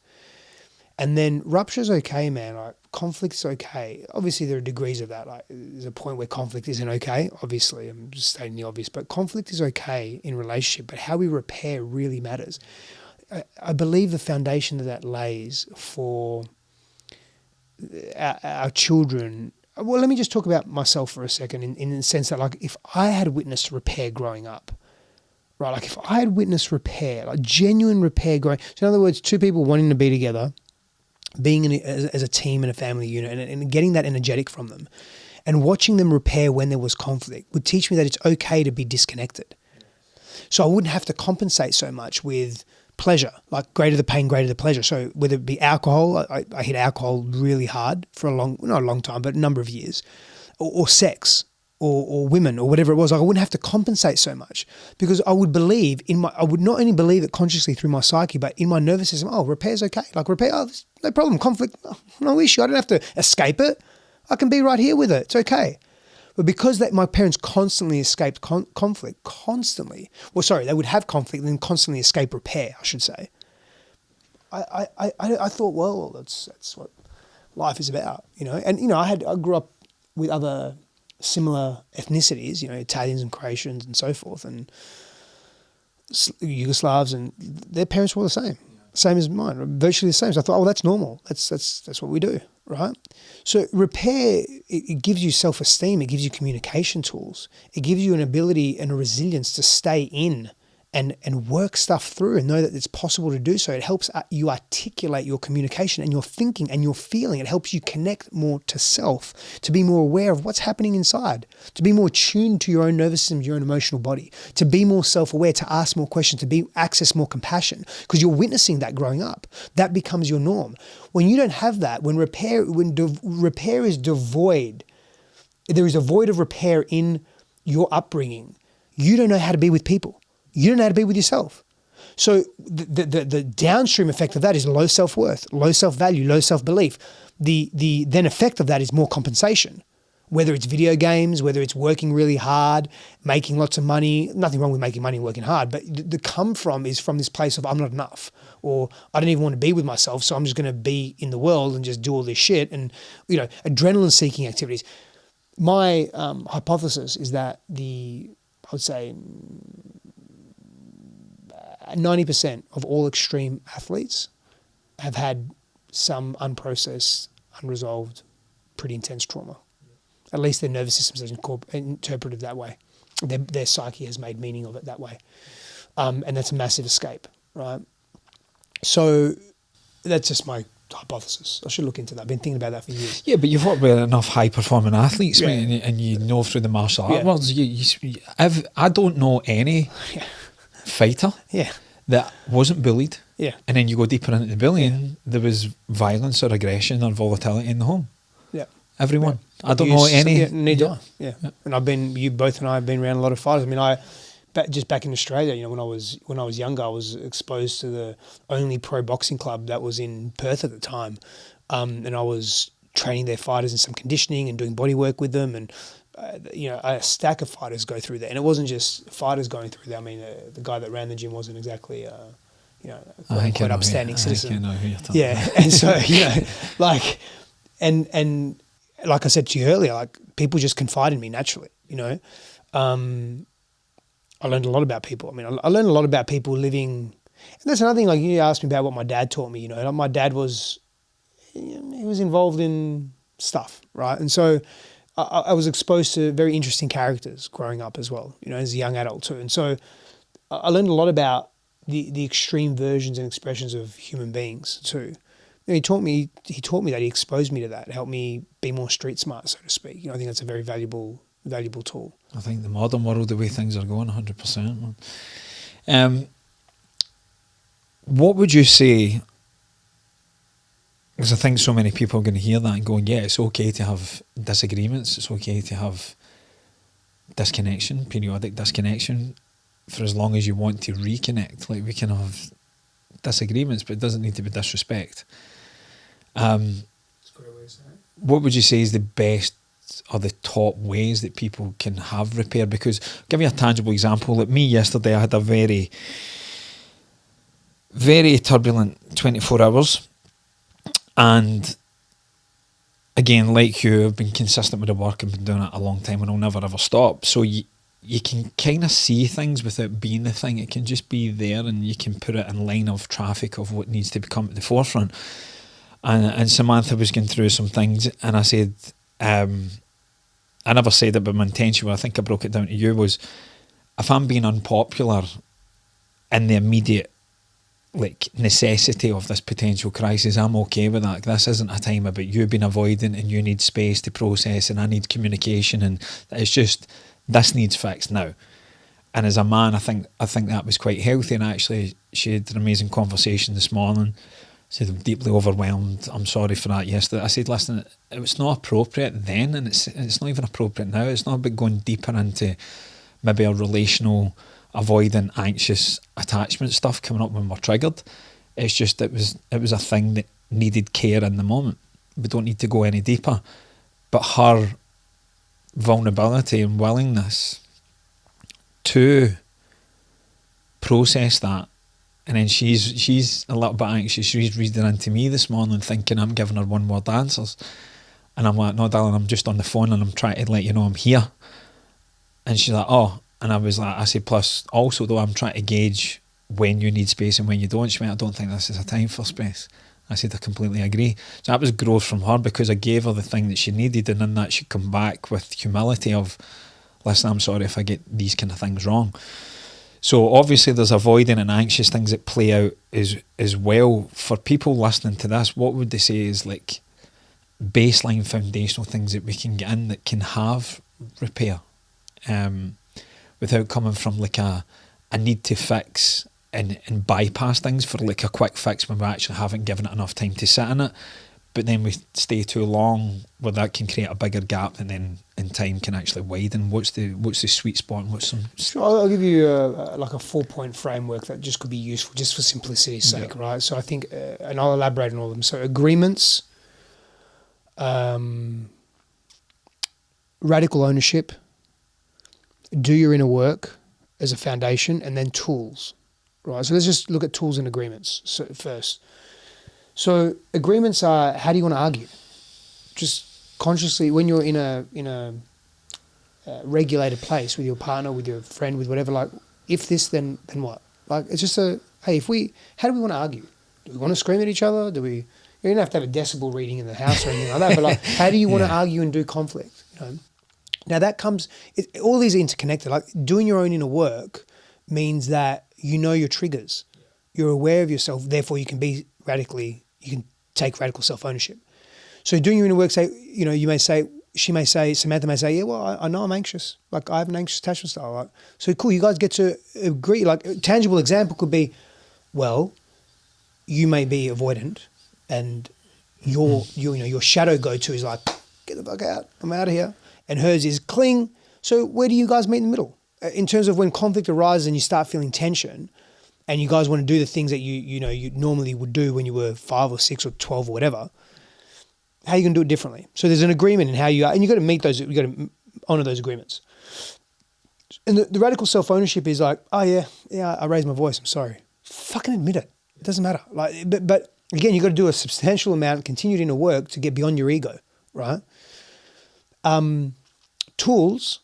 And then rupture's okay, man. Like conflict's okay. Obviously, there are degrees of that. Like there's a point where conflict isn't okay. Obviously, I'm just stating the obvious. But conflict is okay in relationship. But how we repair really matters. I believe the foundation that lays for our children. Well, let me just talk about myself for a second in the sense that, like, if I had witnessed repair growing up, right? Like if I had witnessed repair, like genuine repair growing. So in other words, two people wanting to be together, being as a team and a family unit and getting that energetic from them and watching them repair when there was conflict would teach me that it's okay to be disconnected. So I wouldn't have to compensate so much with pleasure, like greater the pain, greater the pleasure. So whether it be alcohol, I hit alcohol really hard for not a long time, but a number of years, or sex, or women, or whatever it was. Like I wouldn't have to compensate so much because I would believe I would not only believe it consciously through my psyche, but in my nervous system, repair's okay. Like repair, there's no problem. Conflict, no issue. I don't have to escape it. I can be right here with it. It's okay. But because my parents constantly escaped conflict, they would have conflict and then constantly escape repair, I should say. I thought, well, that's what life is about, And I grew up with other similar ethnicities, Italians and Croatians and so forth, and Yugoslavs, and their parents were the same as mine, virtually the same. So I thought, that's normal. That's what we do, right? So repair, it gives you self-esteem. It gives you communication tools. It gives you an ability and a resilience to stay in and work stuff through and know that it's possible to do so. It helps you articulate your communication and your thinking and your feeling. It helps you connect more to self, to be more aware of what's happening inside, to be more tuned to your own nervous system, your own emotional body, to be more self-aware, to ask more questions, to access more compassion, because you're witnessing that growing up. That becomes your norm. When you don't have that, when repair is devoid, there is a void of repair in your upbringing, you don't know how to be with people. You don't know how to be with yourself. So the downstream effect of that is low self-worth, low self-value, low self-belief. The then effect of that is more compensation, whether it's video games, whether it's working really hard, making lots of money. Nothing wrong with making money and working hard, but the come from is from this place of I'm not enough, or I don't even want to be with myself, so I'm just going to be in the world and just do all this shit and, adrenaline-seeking activities. My hypothesis is that I would say 90% of all extreme athletes have had some unprocessed, unresolved, pretty intense trauma. At least their nervous systems are interpreted that way. Their psyche has made meaning of it that way. And that's a massive escape, right? So that's just my hypothesis. I should look into that. I've been thinking about that for years. Yeah, but you've worked with enough high-performing athletes, mate, and you know through the martial art worlds. I don't know any fighter Yeah. that wasn't bullied. Yeah. And then you go deeper into the bullying, there was violence or aggression or volatility in the home. Yeah. Everyone. Yeah. I don't know any. Yeah, neither do I. Yeah. And both and I have been around a lot of fighters. I mean, just back in Australia, you know, when I was younger, I was exposed to the only pro boxing club that was in Perth at the time, and I was training their fighters in some conditioning and doing body work with them, and you know, a stack of fighters go through there, and it wasn't just fighters going through there. I mean, the guy that ran the gym wasn't exactly, you know, quite upstanding citizen. I know who you're talking about. And so, you know, like, and like I said to you earlier, like, people just confide in me naturally, you know. I learned a lot about people. I mean, I learned a lot about people living, and that's another thing. Like, you asked me about what my dad taught me. You know, like, my dad he was involved in stuff, right? And so I was exposed to very interesting characters growing up as well. You know, as a young adult too. And so I learned a lot about the extreme versions and expressions of human beings too. You know, he taught me that. He exposed me to that. Helped me be more street smart, so to speak. You know, I think that's a very valuable tool. I think the modern world, the way things are going, 100%. Man. What would you say? Because I think so many people are going to hear that and go, yeah, it's okay to have disagreements. It's okay to have disconnection, periodic disconnection, for as long as you want to reconnect. Like, we can have disagreements, but it doesn't need to be disrespect. What would you say is the best or the top ways that people can have repair? Because I'll give you a tangible example. Like me yesterday, I had a very, very turbulent 24 hours. And again, like you, I've been consistent with the work and been doing it a long time, and I'll never ever stop. So you can kind of see things without being the thing. It can just be there, and you can put it in line of traffic of what needs to become at the forefront. And Samantha was going through some things, and I said, I never said it, but my intention, but I think I broke it down to you, was if I'm being unpopular in the immediate necessity of this potential crisis, I'm okay with that. This isn't a time about you being avoidant and you need space to process and I need communication, and it's just, this needs fixed now. And as a man, I think that was quite healthy. And actually, she had an amazing conversation this morning. Said, I'm deeply overwhelmed. I'm sorry for that yesterday. I said, listen, it was not appropriate then, and it's not even appropriate now. It's not about going deeper into maybe a relational, avoidant, anxious attachment stuff coming up when we're triggered. It's just it was a thing that needed care in the moment. We don't need to go any deeper. But her vulnerability and willingness to process that. And then she's a little bit anxious. She's reading into me this morning thinking I'm giving her one-word answers. And I'm like, no, darling, I'm just on the phone and I'm trying to let you know I'm here. And she's like, oh. And I was like, I said, plus also though, I'm trying to gauge when you need space and when you don't. She went, I don't think this is a time for space. I said, I completely agree. So that was growth from her, because I gave her the thing that she needed, and in that she'd come back with humility of, listen, I'm sorry if I get these kind of things wrong. So obviously there's avoiding and anxious things that play out as well. For people listening to this, what would they say is like baseline foundational things that we can get in that can have repair, without coming from like a need to fix and bypass things for like a quick fix when we actually haven't given it enough time to sit in it. But then we stay too long, where that can create a bigger gap, and then in time can actually widen. What's the sweet spot, and what's some? Sure, I'll give you like a 4-point framework that just could be useful, just for simplicity's sake, right? So I think, and I'll elaborate on all of them. So agreements, radical ownership, do your inner work as a foundation, and then tools, right? So let's just look at tools and agreements first. So agreements are, how do you want to argue? Just consciously, when you're in a regulated place with your partner, with your friend, with whatever, like, if this, then what? Like, it's just how do we want to argue? Do we want to scream at each other? You don't have to have a decibel reading in the house or anything like that, but like, how do you want to argue and do conflict? You know? Now that comes, all these are interconnected. Like, doing your own inner work means that you know your triggers. You're aware of yourself, therefore you can take radical self-ownership. So doing your inner work, you may say, Samantha may say, yeah, well, I know I'm anxious. Like, I have an anxious attachment style. Like, so cool, you guys get to agree. Like, a tangible example could be, well, you may be avoidant, and your shadow go-to is like, get the fuck out, I'm out of here. And hers is cling. So where do you guys meet in the middle? In terms of when conflict arises and you start feeling tension, and you guys want to do the things that you normally would do when you were 5 or 6 or 12 or whatever, how are you going to do it differently? So there's an agreement in how you are, and you got to meet those, you got to honor those agreements. And the radical self-ownership is like, oh yeah, I raised my voice, I'm sorry. Fucking admit it. It doesn't matter. Like, but again, you got to do a substantial amount, continued inner work to get beyond your ego, right? Tools,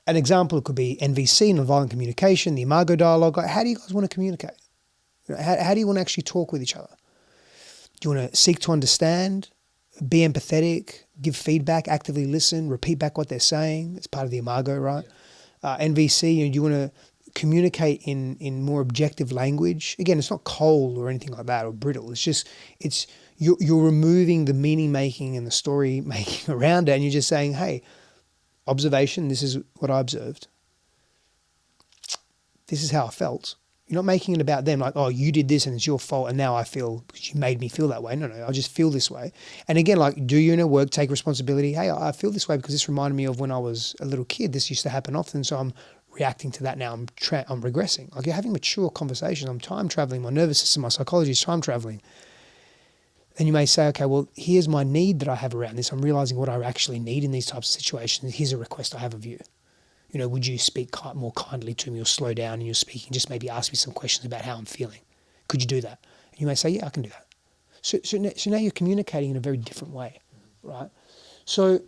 an example could be NVC, nonviolent communication, the Imago dialogue. Like, how do you guys want to communicate? How do you want to actually talk with each other? Do you want to seek to understand, be empathetic, give feedback, actively listen, repeat back what they're saying? It's part of the Imago, right? NVC, do you want to communicate in more objective language? Again, it's not cold or anything like that or brittle. It's just, you're removing the meaning making and the story making around it, and you're just saying, hey, observation, this is what I observed. This is how I felt. You're not making it about them like, oh, you did this and it's your fault and now I feel because you made me feel that way. No, I just feel this way. And again, like, do your inner work, take responsibility. Hey, I feel this way because this reminded me of when I was a little kid. This used to happen often, so I'm reacting to that now. I'm regressing. Like, you're having mature conversations. I'm time traveling. My nervous system, my psychology is time traveling. Then you may say, okay, well, here's my need that I have around this. I'm realizing what I actually need in these types of situations. Here's a request I have of you. Would you speak more kindly to me or slow down in your speaking? Just maybe ask me some questions about how I'm feeling. Could you do that? And you may say, yeah, I can do that. So now you're communicating in a very different way, right? So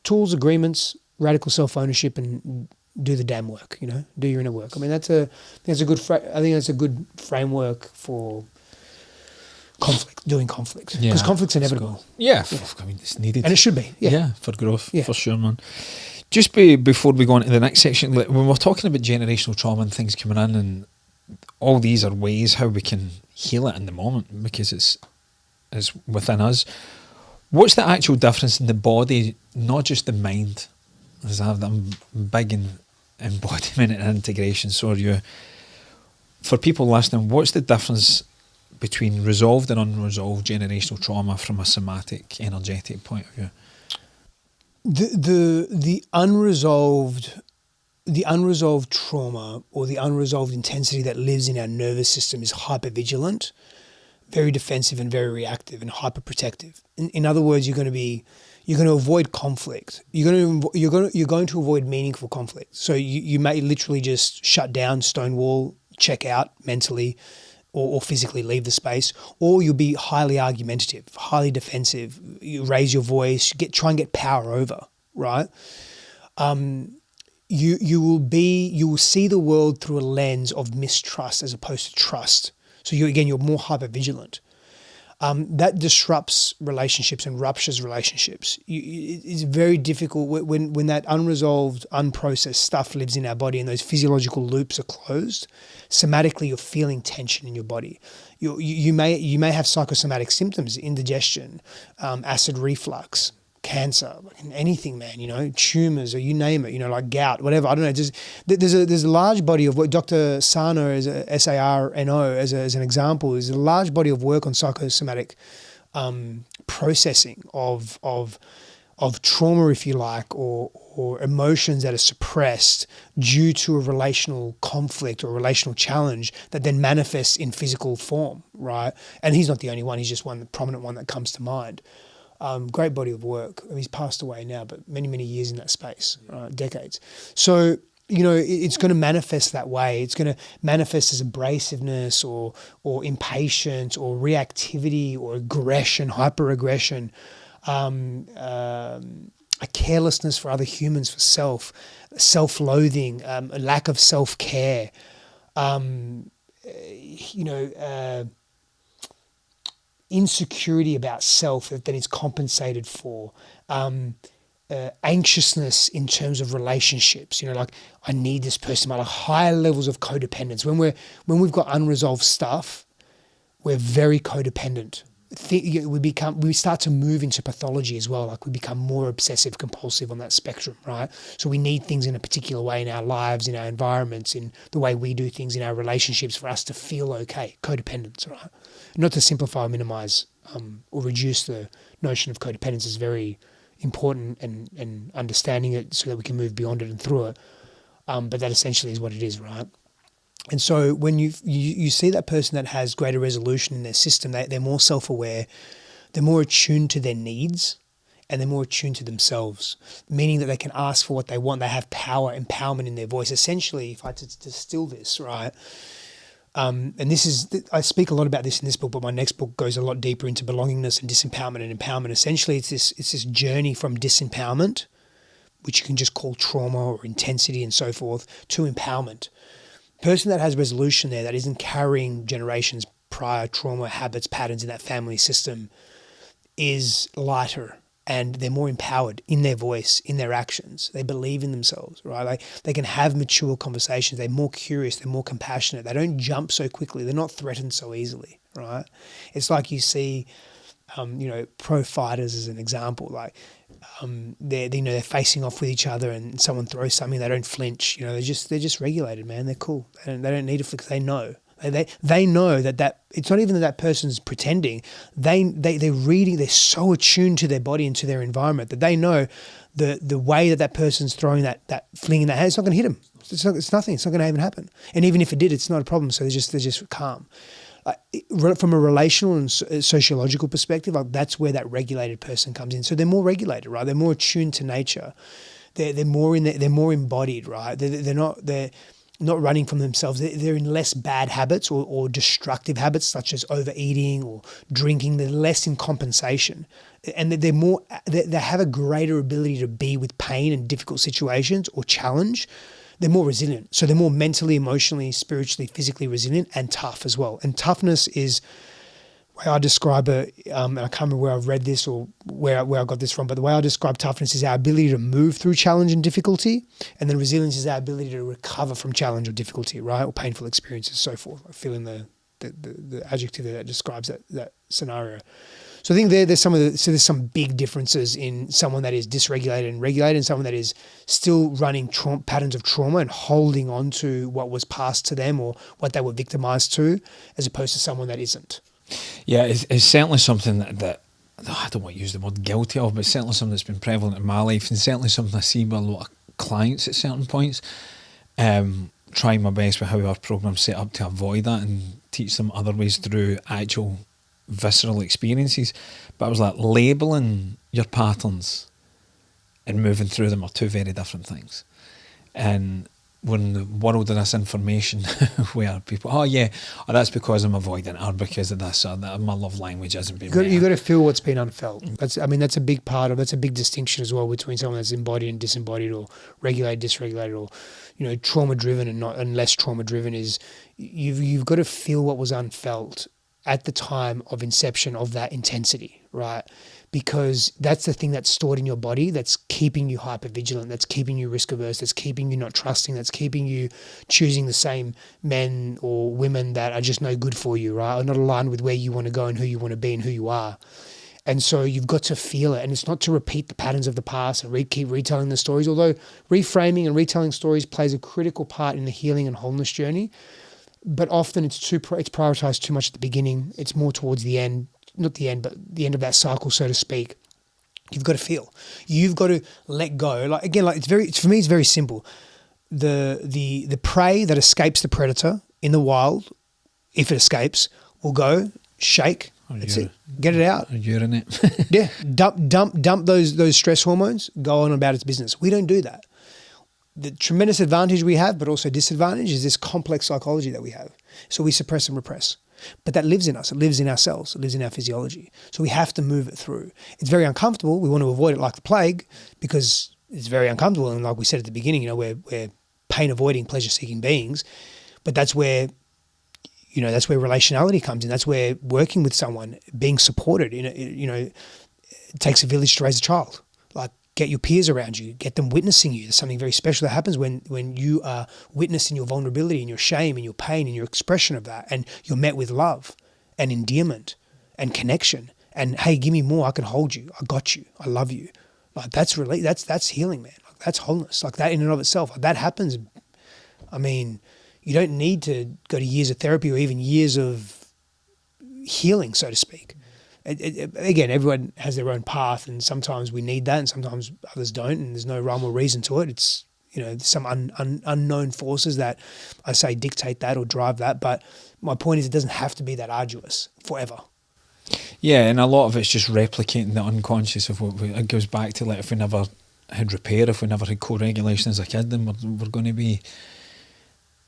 tools, agreements, radical self-ownership, and do the damn work, do your inner work. I mean, I think that's a good framework for doing conflict, because conflict's inevitable. Yeah, I mean, it's needed, and it should be. Yeah, for growth, for sure, man. Just before we go on to the next section, when we're talking about generational trauma and things coming in, and all these are ways how we can heal it in the moment, because it's within us. What's the actual difference in the body, not just the mind? As I'm big in embodiment and integration. So for people listening, what's the difference between resolved and unresolved generational trauma from a somatic, energetic point of view? The unresolved trauma or the unresolved intensity that lives in our nervous system is hypervigilant, very defensive and very reactive and hyperprotective. In other words, you're going to avoid conflict. You're going to avoid meaningful conflict. So you may literally just shut down, stonewall, check out mentally, or physically leave the space, or you'll be highly argumentative, highly defensive. You raise your voice, try and get power over, right? You will see the world through a lens of mistrust as opposed to trust. So you're more hypervigilant. That disrupts relationships and ruptures relationships. It's very difficult when that unresolved, unprocessed stuff lives in our body and those physiological loops are closed. Somatically, you're feeling tension in your body. You may have psychosomatic symptoms: indigestion, acid reflux, cancer, anything, man. Tumors, or you name it. Like gout, whatever. I don't know. There's a large body of work. Dr. Sarno, as a Sarno, as an example, is a large body of work on psychosomatic processing of trauma, if you like, or emotions that are suppressed due to a relational conflict or relational challenge that then manifests in physical form, right? And he's not the only one. He's just the prominent one that comes to mind. Great body of work. I mean, he's passed away now, but many, many years in that space, decades. So, it's going to manifest that way. It's going to manifest as abrasiveness or impatience or reactivity or aggression, hyper-aggression, a carelessness for other humans, for self-loathing, a lack of self-care, insecurity about self that is compensated for, anxiousness in terms of relationships, like I need this person, like higher levels of codependence. When we've got unresolved stuff, we're very codependent. we start to move into pathology as well. Like we become more obsessive compulsive on that spectrum, right? So we need things in a particular way in our lives, in our environments, in the way we do things in our relationships for us to feel okay. Codependence, right? Not to simplify or minimize or reduce the notion of codependence is very important, and understanding it so that we can move beyond it and through it. But that essentially is what it is, right? And so when you see that person that has greater resolution in their system, they're more self-aware, they're more attuned to their needs, and they're more attuned to themselves, meaning that they can ask for what they want. They have power, empowerment in their voice. Essentially, if I had to distill this, right, and this is, I speak a lot about this in this book, but my next book goes a lot deeper into belongingness and disempowerment and empowerment. Essentially, it's this journey from disempowerment, which you can just call trauma or intensity and so forth, to empowerment. Person that has resolution there, that isn't carrying generations prior trauma, habits, patterns in that family system, is lighter, and they're more empowered in their voice, in their actions. They believe in themselves, right? Like they can have mature conversations. They're more curious. They're more compassionate. They don't jump so quickly. They're not threatened so easily, right? It's like you see, pro fighters as an example. Like they're facing off with each other, and someone throws something, they don't flinch. They're just regulated, man. They're cool. They don't need to flinch. They know. They know that it's not even that person's pretending. They're reading. They're so attuned to their body and to their environment that they know the way that person's throwing that fling in that hand, it's not going to hit them. It's nothing. It's not going to even happen. And even if it did, it's not a problem. So they're just calm. From a relational and sociological perspective, like that's where that regulated person comes in. So they're more regulated, right? They're more attuned to nature. They're more they're more embodied, right? They're not running from themselves. They're in less bad habits or destructive habits such as overeating or drinking. They're less in compensation, and they have a greater ability to be with pain and difficult situations or challenge. They're more resilient. So they're more mentally, emotionally, spiritually, physically resilient, and tough as well. And toughness is, the way I describe it, and I can't remember where I've read this or where I got this from, but the way I describe toughness is our ability to move through challenge and difficulty, and then resilience is our ability to recover from challenge or difficulty, right, or painful experiences, so forth. I feel in the adjective that describes that scenario. So I think there's some big differences in someone that is dysregulated and regulated, and someone that is still running patterns of trauma and holding on to what was passed to them or what they were victimized to, as opposed to someone that isn't. Yeah, it's certainly something that I don't want to use the word guilty of, but it's certainly something that's been prevalent in my life, and certainly something I see with a lot of clients at certain points. Trying my best with how our program's set up to avoid that and teach them other ways through actual visceral experiences. But I was like, labelling your patterns and moving through them are two very different things. And when the world of this information where people, that's because I'm avoiding it, or because of this, or that my love language hasn't been met. You've got to feel what's been unfelt. That's a big that's a big distinction as well between someone that's embodied and disembodied, or regulated, dysregulated, or trauma driven and less trauma driven. Is you've got to feel what was unfelt at the time of inception of that intensity, right? Because that's the thing that's stored in your body that's keeping you hypervigilant, that's keeping you risk averse, that's keeping you not trusting, that's keeping you choosing the same men or women that are just no good for you, right? Or not aligned with where you want to go and who you want to be and who you are. And so you've got to feel it. And it's not to repeat the patterns of the past and keep retelling the stories, although reframing and retelling stories plays a critical part in the healing and wholeness journey. But often it's prioritized too much at the beginning. It's more towards the end, not the end, but the end of that cycle, so to speak. You've got to feel. You've got to let go. For me, it's very simple. The prey that escapes the predator in the wild, if it escapes, will go shake. That's it. Get it out. Urinate. Yeah. Dump those stress hormones. Go on about its business. We don't do that. The tremendous advantage we have, but also disadvantage, is this complex psychology that we have. So we suppress and repress. But that lives in us. It lives in our cells. It lives in our physiology. So we have to move it through. It's very uncomfortable. We want to avoid it like the plague because it's very uncomfortable. And like we said at the beginning, we're pain-avoiding, pleasure-seeking beings. But that's where relationality comes in. That's where working with someone, being supported, it takes a village to raise a child. Like, get your peers around you, get them witnessing you. There's something very special that happens when you are witnessing your vulnerability and your shame and your pain and your expression of that, and you're met with love and endearment and connection. And hey, give me more. I can hold you. I got you. I love you. Like that's really that's healing, man. Like that's wholeness. Like that in and of itself. Like that happens. I mean, you don't need to go to years of therapy or even years of healing, so to speak. Again, everyone has their own path, and sometimes we need that, and sometimes others don't, and there's no rhyme or reason to it. It's some unknown forces that I say dictate that or drive that. But my point is, it doesn't have to be that arduous forever. Yeah, and a lot of it's just replicating the unconscious of it goes back to, like, if we never had repair, if we never had co-regulation as a kid, then we're going to be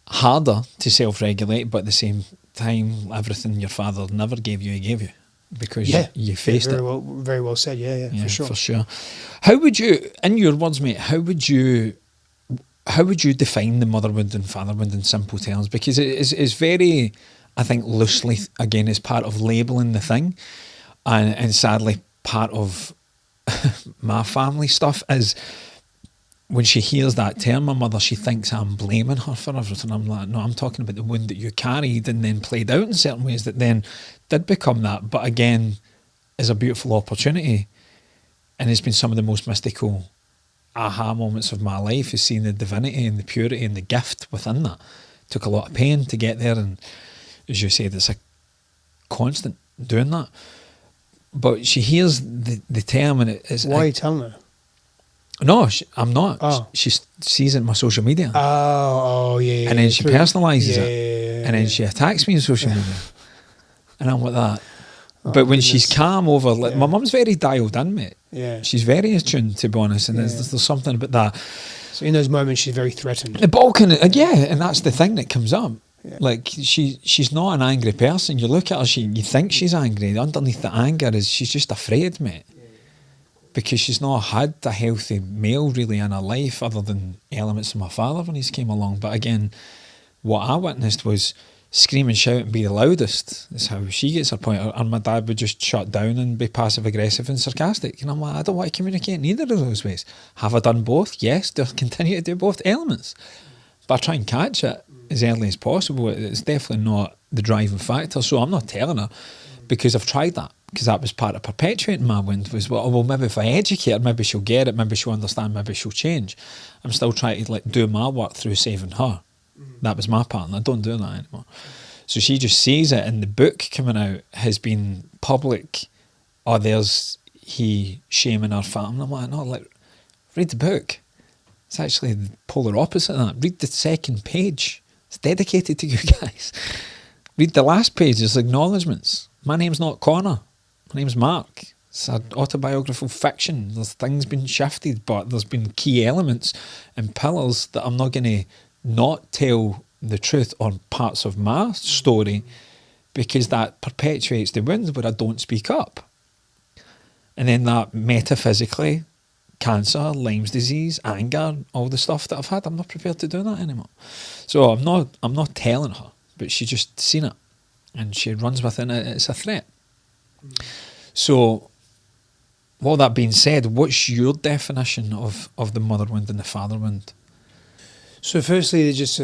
harder to self-regulate, but at the same time, everything your father never gave you, he gave you, because you faced it. Very well said, yeah, for sure. How would you, in your words, mate, how would you define the mother wound and father wound in simple terms? Because it's very, I think, loosely, again, it's part of labelling the thing, and sadly part of my family stuff is when she hears that term, my mother, she thinks I'm blaming her for everything. I'm like, no, I'm talking about the wound that you carried and then played out in certain ways that then did become that, but again is a beautiful opportunity, and it's been some of the most mystical aha moments of my life, is seeing the divinity and the purity and the gift within that. Took a lot of pain to get there, and as you said, it's a constant doing that. But she hears the term, and it's... Why are you telling her? No, I'm not. Oh. She sees it in my social media. Yeah. And then she personalises it. Yeah, and then she attacks me on social media. And I'm like that. Oh, but when goodness. she's calm over... Like, Yeah. my mum's very dialed in, mate. Yeah. She's very attuned, to be honest, and there's something about that. So in those moments, she's very threatened. The Balkan, and that's the thing that comes up. Yeah. Like, she's not an angry person. You look at her, you think she's angry. Underneath the anger is she's just afraid, mate. Because she's not had a healthy male really in her life, other than elements of my father when he's came along. But again, what I witnessed was scream and shout and be the loudest. That's how she gets her point. And my dad would just shut down and be passive aggressive and sarcastic. And I'm like, I don't want to communicate in either of those ways. Have I done both? Yes. Do I continue to do both elements? But I try and catch it as early as possible. It's definitely not the driving factor. So I'm not telling her, because I've tried that. Because that was part of perpetuating my wound, was, well, maybe if I educate her, maybe she'll get it, maybe she'll understand, maybe she'll change. I'm still trying to, like, do my work through saving her. That was my part, and I don't do that anymore. So she just sees it, and the book coming out has been public. Oh, there's he shaming her family. I'm like, no, like, read the book. It's actually the polar opposite of that. Read the second page. It's dedicated to you guys. Read the last page. There's acknowledgements. My name's not Connor. My name's Mark. It's an autobiographical fiction. There's things been shifted, but there's been key elements and pillars that I'm not going to not tell the truth on parts of my story, because that perpetuates the wound where I don't speak up. And then that metaphysically, cancer, Lyme's disease, anger, all the stuff that I've had, I'm not prepared to do that anymore. So I'm not telling her, but she's just seen it and she runs with it, and it's a threat. So, all that being said, what's your definition of the mother wound and the father wound? So firstly, they're just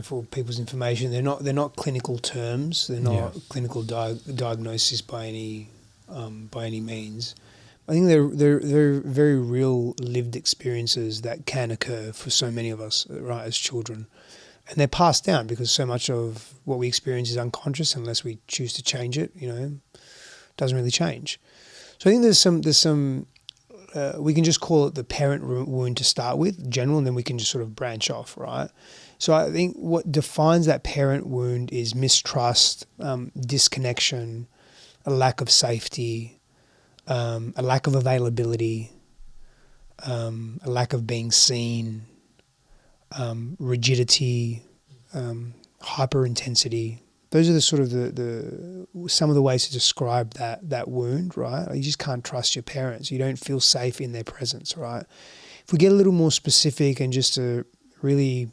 for people's information, they're not clinical terms. They're not clinical diagnosis by any means. I think they're very real lived experiences that can occur for so many of us, right, as children, and they're passed down because so much of what we experience is unconscious unless we choose to change it. Doesn't really change. So I think there's some we can just call it the parent wound to start with, general, and then we can just sort of branch off, right? So I think what defines that parent wound is mistrust, disconnection, a lack of safety, a lack of availability, a lack of being seen, rigidity, hyperintensity. Those are the sort of the some of the ways to describe that wound, right? You just can't trust your parents. You don't feel safe in their presence, right? If we get a little more specific and just to really,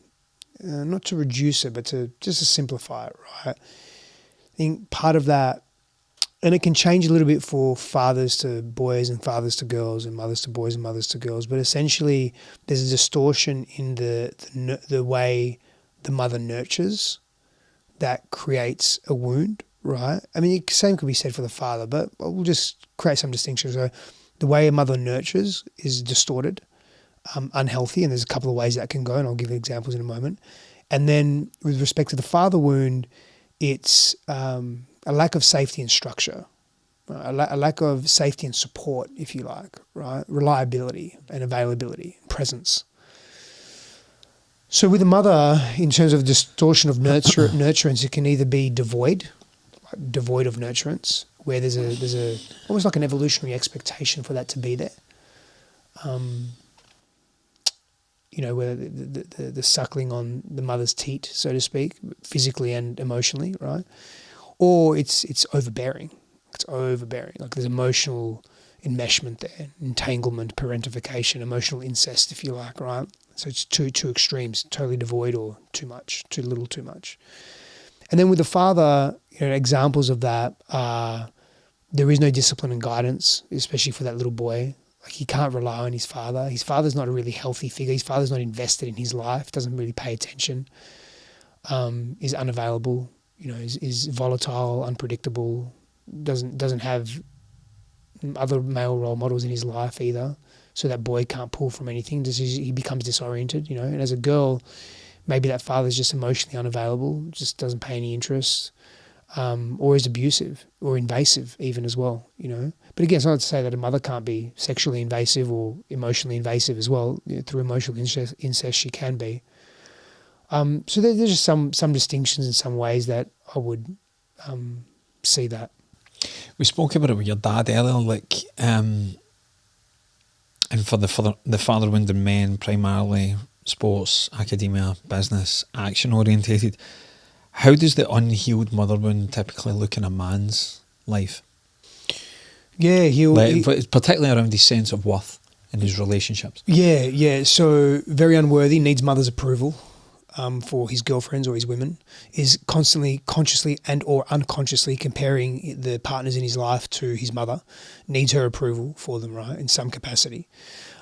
not to reduce it, but just to simplify it, right? I think part of that, and it can change a little bit for fathers to boys and fathers to girls and mothers to boys and mothers to girls, but essentially there's a distortion in the way the mother nurtures that creates a wound, right? I mean, same could be said for the father, but we'll just create some distinctions. So the way a mother nurtures is distorted, unhealthy, and there's a couple of ways that can go, and I'll give you examples in a moment. And then with respect to the father wound, it's a lack of safety and structure, right? A lack of safety and support, if you like, right? Reliability and availability, presence. So with a mother, in terms of distortion of nurturance, it can either be devoid of nurturance, where there's a almost like an evolutionary expectation for that to be there. Where the suckling on the mother's teat, so to speak, physically and emotionally, right? Or it's overbearing. It's overbearing. Like there's emotional enmeshment there, entanglement, parentification, emotional incest, if you like, right? So it's two extremes, totally devoid or too much, too little, too much. And then with the father, examples of that are there is no discipline and guidance, especially for that little boy. Like he can't rely on his father. His father's not a really healthy figure. His father's not invested in his life, doesn't really pay attention, is unavailable, is volatile, unpredictable, doesn't have other male role models in his life either. So that boy can't pull from anything. He becomes disoriented, And as a girl, maybe that father's just emotionally unavailable, just doesn't pay any interest, or is abusive or invasive even as well, But again, it's not to say that a mother can't be sexually invasive or emotionally invasive as well. Through emotional incest, she can be. So there's just some distinctions in some ways that I would see that. We spoke about it with your dad earlier, and for the father wound in men, primarily sports, academia, business, action orientated. How does the unhealed mother wound typically look in a man's life? Yeah, particularly around his sense of worth in his relationships. Yeah. So very unworthy, needs mother's approval for his girlfriends or his women, is constantly, consciously and or unconsciously comparing the partners in his life to his mother, needs her approval for them, right, in some capacity.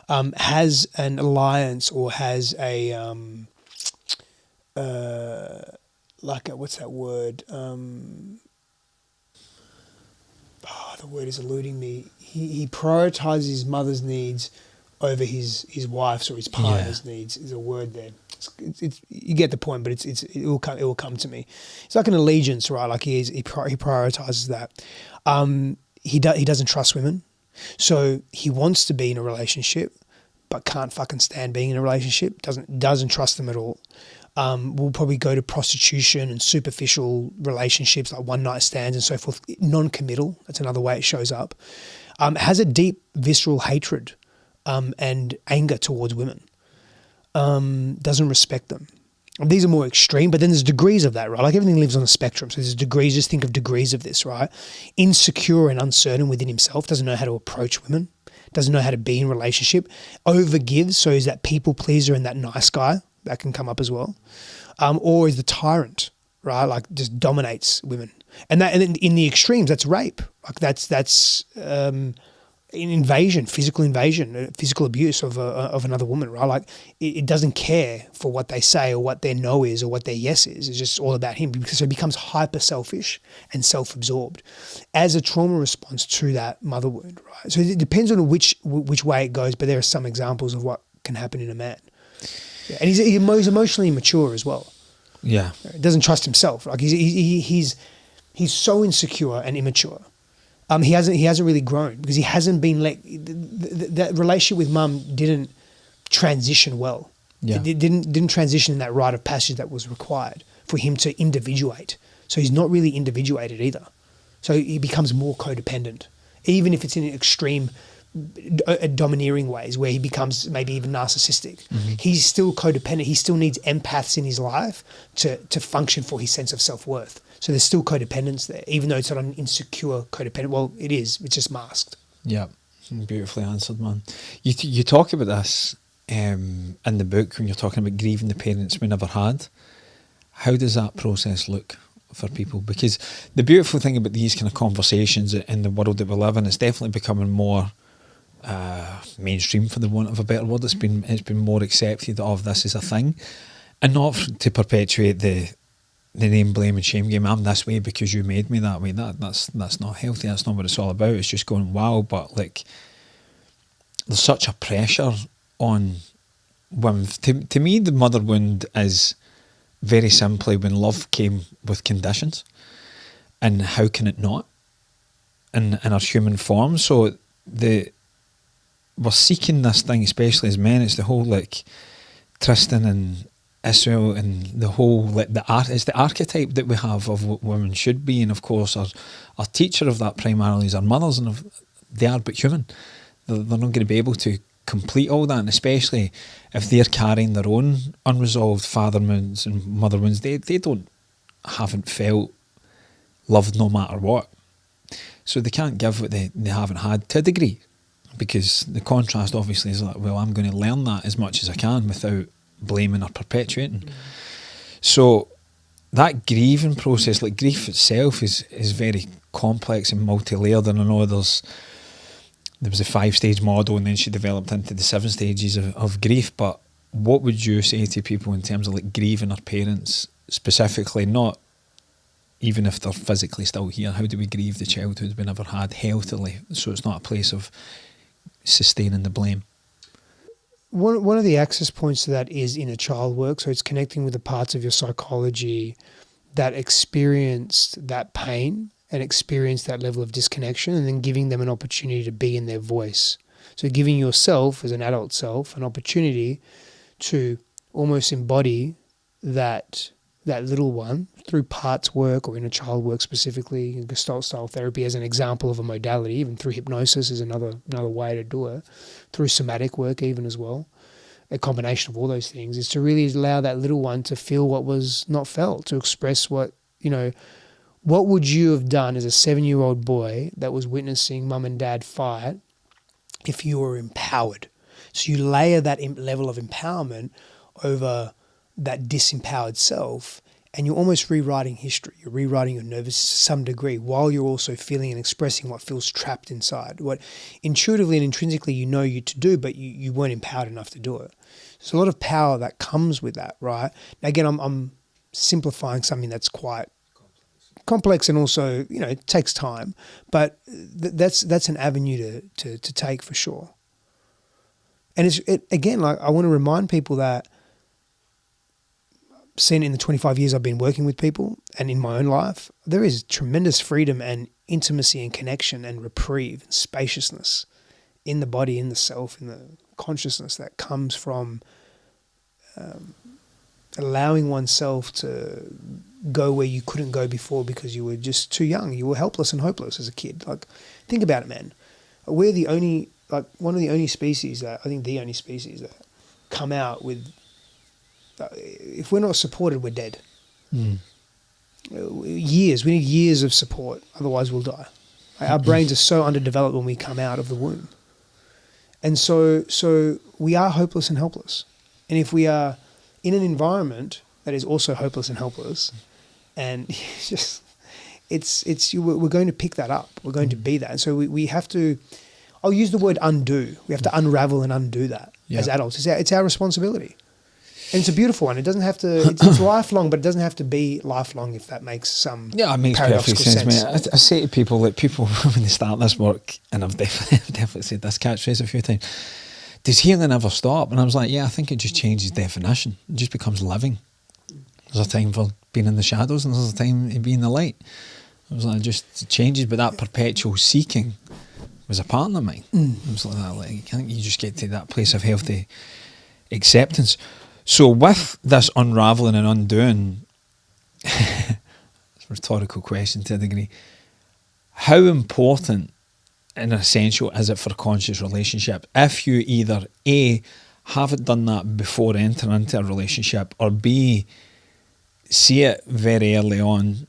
Has an alliance or has a what's that word? The word is eluding me. He prioritizes his mother's needs over his wife's or his partner's needs. Is a word there. It's you get the point, but it will come to me. It's like an allegiance, right? Like he prioritizes that. He doesn't trust women, so he wants to be in a relationship, but can't fucking stand being in a relationship. Doesn't trust them at all. Will probably go to prostitution and superficial relationships like one night stands and so forth. Non-committal. That's another way it shows up. Has a deep visceral hatred and anger towards women. Doesn't respect them. And these are more extreme, but then there's degrees of that, right? Like everything lives on a spectrum. So there's degrees, just think of degrees of this, right? Insecure and uncertain within himself, doesn't know how to approach women, doesn't know how to be in relationship, overgives, so is that people pleaser and that nice guy, that can come up as well. Or is the tyrant, right? Like just dominates women. And in the extremes, that's rape. Like that's invasion, physical abuse of another woman, right? Like it doesn't care for what they say or what their no is or what their yes is. It's just all about him, because it becomes hyper selfish and self-absorbed as a trauma response to that mother wound, right? So it depends on which way it goes, but there are some examples of what can happen in a man. Yeah, and he's emotionally immature as well. Yeah, he doesn't trust himself. Like he's so insecure and immature. He hasn't really grown because he hasn't been that relationship with mum didn't transition well. Yeah. It didn't transition in that rite of passage that was required for him to individuate. So he's not really individuated either. So he becomes more codependent, even if it's in extreme domineering ways where he becomes maybe even narcissistic. Mm-hmm. He's still codependent. He still needs empaths in his life to function for his sense of self-worth. So there's still codependence there, even though it's not an insecure codependent. Well, it is. It's just masked. Yeah, beautifully answered, man. You talk about this in the book when you're talking about grieving the parents we never had. How does that process look for people? Because the beautiful thing about these kind of conversations in the world that we live in, it's definitely becoming more mainstream, for the want of a better word. It's been more accepted of this as a thing, and not to perpetuate the the name, blame and shame game. I'm this way because you made me that way. That's not healthy. That's not what it's all about. It's just going, wow, but like there's such a pressure on women. To me, the mother wound is very simply when love came with conditions, and how can it not in our human form? So we're seeking this thing, especially as men. It's the whole like Tristan and Israel, and the whole like it's the archetype that we have of what women should be. And of course our teacher of that primarily is our mothers, and they are but human. They're not going to be able to complete all that, and especially if they're carrying their own unresolved father wounds and mother wounds, they haven't felt loved no matter what, so they can't give what they haven't had to a degree, because the contrast obviously is like, well, I'm going to learn that as much as I can without blaming or perpetuating. So that grieving process, like grief itself, is very complex and multi-layered, and I know there was a 5-stage model, and then she developed into the 7 stages of grief. But what would you say to people in terms of like grieving our parents specifically, not even if they're physically still here? How do we grieve the childhood we never had healthily, so it's not a place of sustaining the blame? One of the access points to that is inner child work. So it's connecting with the parts of your psychology that experienced that pain and experienced that level of disconnection, and then giving them an opportunity to be in their voice. So giving yourself as an adult self an opportunity to almost embody that little one through parts work or inner child work, specifically Gestalt style therapy as an example of a modality. Even through hypnosis is another way to do it, through somatic work even as well. A combination of all those things is to really allow that little one to feel what was not felt, to express what would you have done as a 7-year-old boy that was witnessing mum and dad fight if you were empowered. So you layer that level of empowerment over that disempowered self, and you're almost rewriting history. You're rewriting your nervous to some degree, while you're also feeling and expressing what feels trapped inside, what intuitively and intrinsically you know you to do, but you weren't empowered enough to do it. There's a lot of power that comes with that, right? Now again, I'm simplifying something that's quite complex and also, it takes time, but that's an avenue to take for sure. And again, like, I want to remind people that seen in the 25 years I've been working with people and in my own life, there is tremendous freedom and intimacy and connection and reprieve and spaciousness in the body, in the self, in the consciousness that comes from allowing oneself to go where you couldn't go before because you were just too young. You were helpless and hopeless as a kid. Like, think about it, man. We're the only, one of the only species that, I think the only species that come out with, if we're not supported, we're dead. We need years of support, otherwise we'll die. Our brains are so underdeveloped when we come out of the womb. And so we are hopeless and helpless. And if we are in an environment that is also hopeless and helpless, and we're going to pick that up. We're going to be that. And so we have to, I'll use the word undo. We have to unravel and undo that as adults. It's our responsibility. And it's a beautiful one. It doesn't have to, it's lifelong, but it doesn't have to be lifelong, if that makes some it makes perfect sense, mate. I say to people, like, people when they start this work, and I've definitely said this catchphrase a few times, does healing ever stop? And I was like, yeah, I think it just changes definition. It just becomes living. There's a time for being in the shadows, and there's a time to be in the light. It was like, it just changes, but that perpetual seeking was a partner of mine. It was like that. Like, I think you just get to that place of healthy acceptance. So with this unravelling and undoing, it's a rhetorical question to a degree, how important and essential is it for a conscious relationship if you either A, haven't done that before entering into a relationship, or B, see it very early on,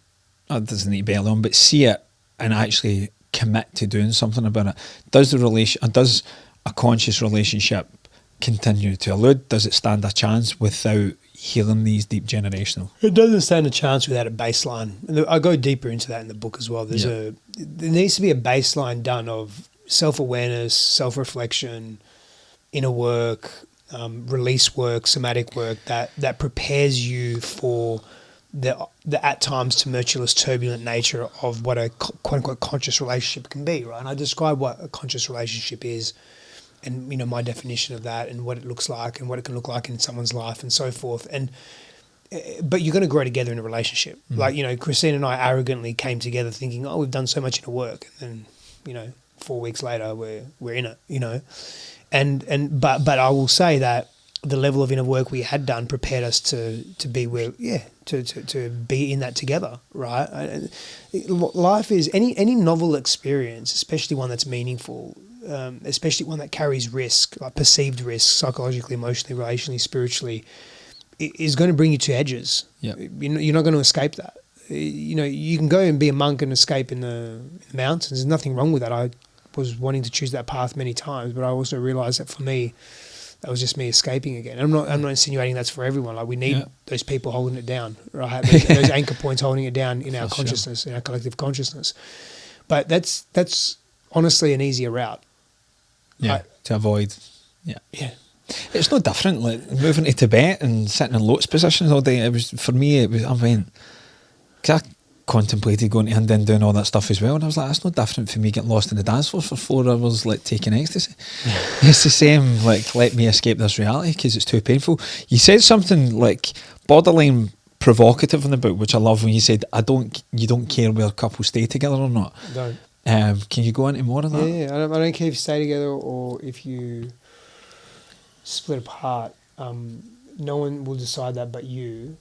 it doesn't need to be early on, but see it and actually commit to doing something about it? Does a conscious relationship continue to elude? Does it stand a chance without healing these deep generational? It doesn't stand a chance without a baseline. And I go deeper into that in the book as well. There needs to be a baseline done of self-awareness, self-reflection, inner work, release work, somatic work that prepares you for the at times tumultuous, turbulent nature of what a quote unquote conscious relationship can be, right? And I describe what a conscious relationship is, and my definition of that, and what it looks like, and what it can look like in someone's life, and so forth. And but you're going to grow together in a relationship. Like Christine and I arrogantly came together thinking, oh, we've done so much in the work, and then 4 weeks later we're in it, but I will say that the level of inner work we had done prepared us to be to be in that together, right? Life is any novel experience, especially one that's meaningful, especially one that carries risk, like perceived risk, psychologically, emotionally, relationally, spiritually, is going to bring you to edges. Yep. You're not going to escape that. You can go and be a monk and escape in the mountains. There's nothing wrong with that. I was wanting to choose that path many times, but I also realized that for me, that was just me escaping again. I'm not insinuating that's for everyone. Like we need those people holding it down, right? Those anchor points holding it down in our consciousness, in our collective consciousness. But that's honestly an easier route. Yeah, to avoid. Yeah. Yeah. It's no different, like moving to Tibet and sitting in lotus positions all day. It was, for me, I went, because I contemplated going to India and doing all that stuff as well, and I was like, it's no different for me getting lost in the dance floor for 4 hours, like taking ecstasy. It's the same, like, let me escape this reality because it's too painful. You said something like borderline provocative in the book, which I love, when you said, you don't care whether couples stay together or not. I don't. Can you go into more of that? Yeah, I don't care if you stay together or if you split apart. No one will decide that but you.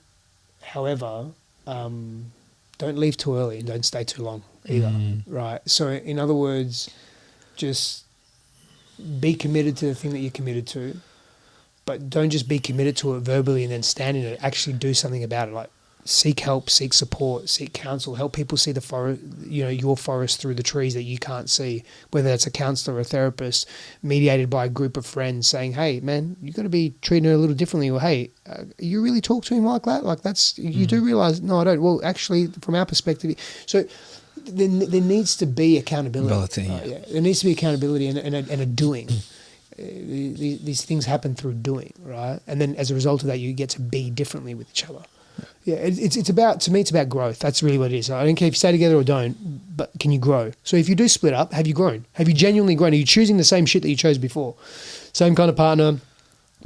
However, don't leave too early and don't stay too long either, right? So in other words, just be committed to the thing that you're committed to, but don't just be committed to it verbally and then stand in it. Actually do something about it. Like seek help, seek support, seek counsel, help people see the forest, your forest through the trees that you can't see, whether it's a counselor or a therapist mediated by a group of friends saying, hey man, you got to be treating her a little differently, or hey, you really talk to him like that? Like that's, you do realize, no, I don't. Well, actually from our perspective, so there needs to be accountability. There needs to be accountability and a doing. These things happen through doing, right? And then as a result of that, you get to be differently with each other. Yeah, it's about, to me, it's about growth. That's really what it is. I don't care if you stay together or don't, but can you grow? So if you do split up, have you grown? Have you genuinely grown? Are you choosing the same shit that you chose before? Same kind of partner,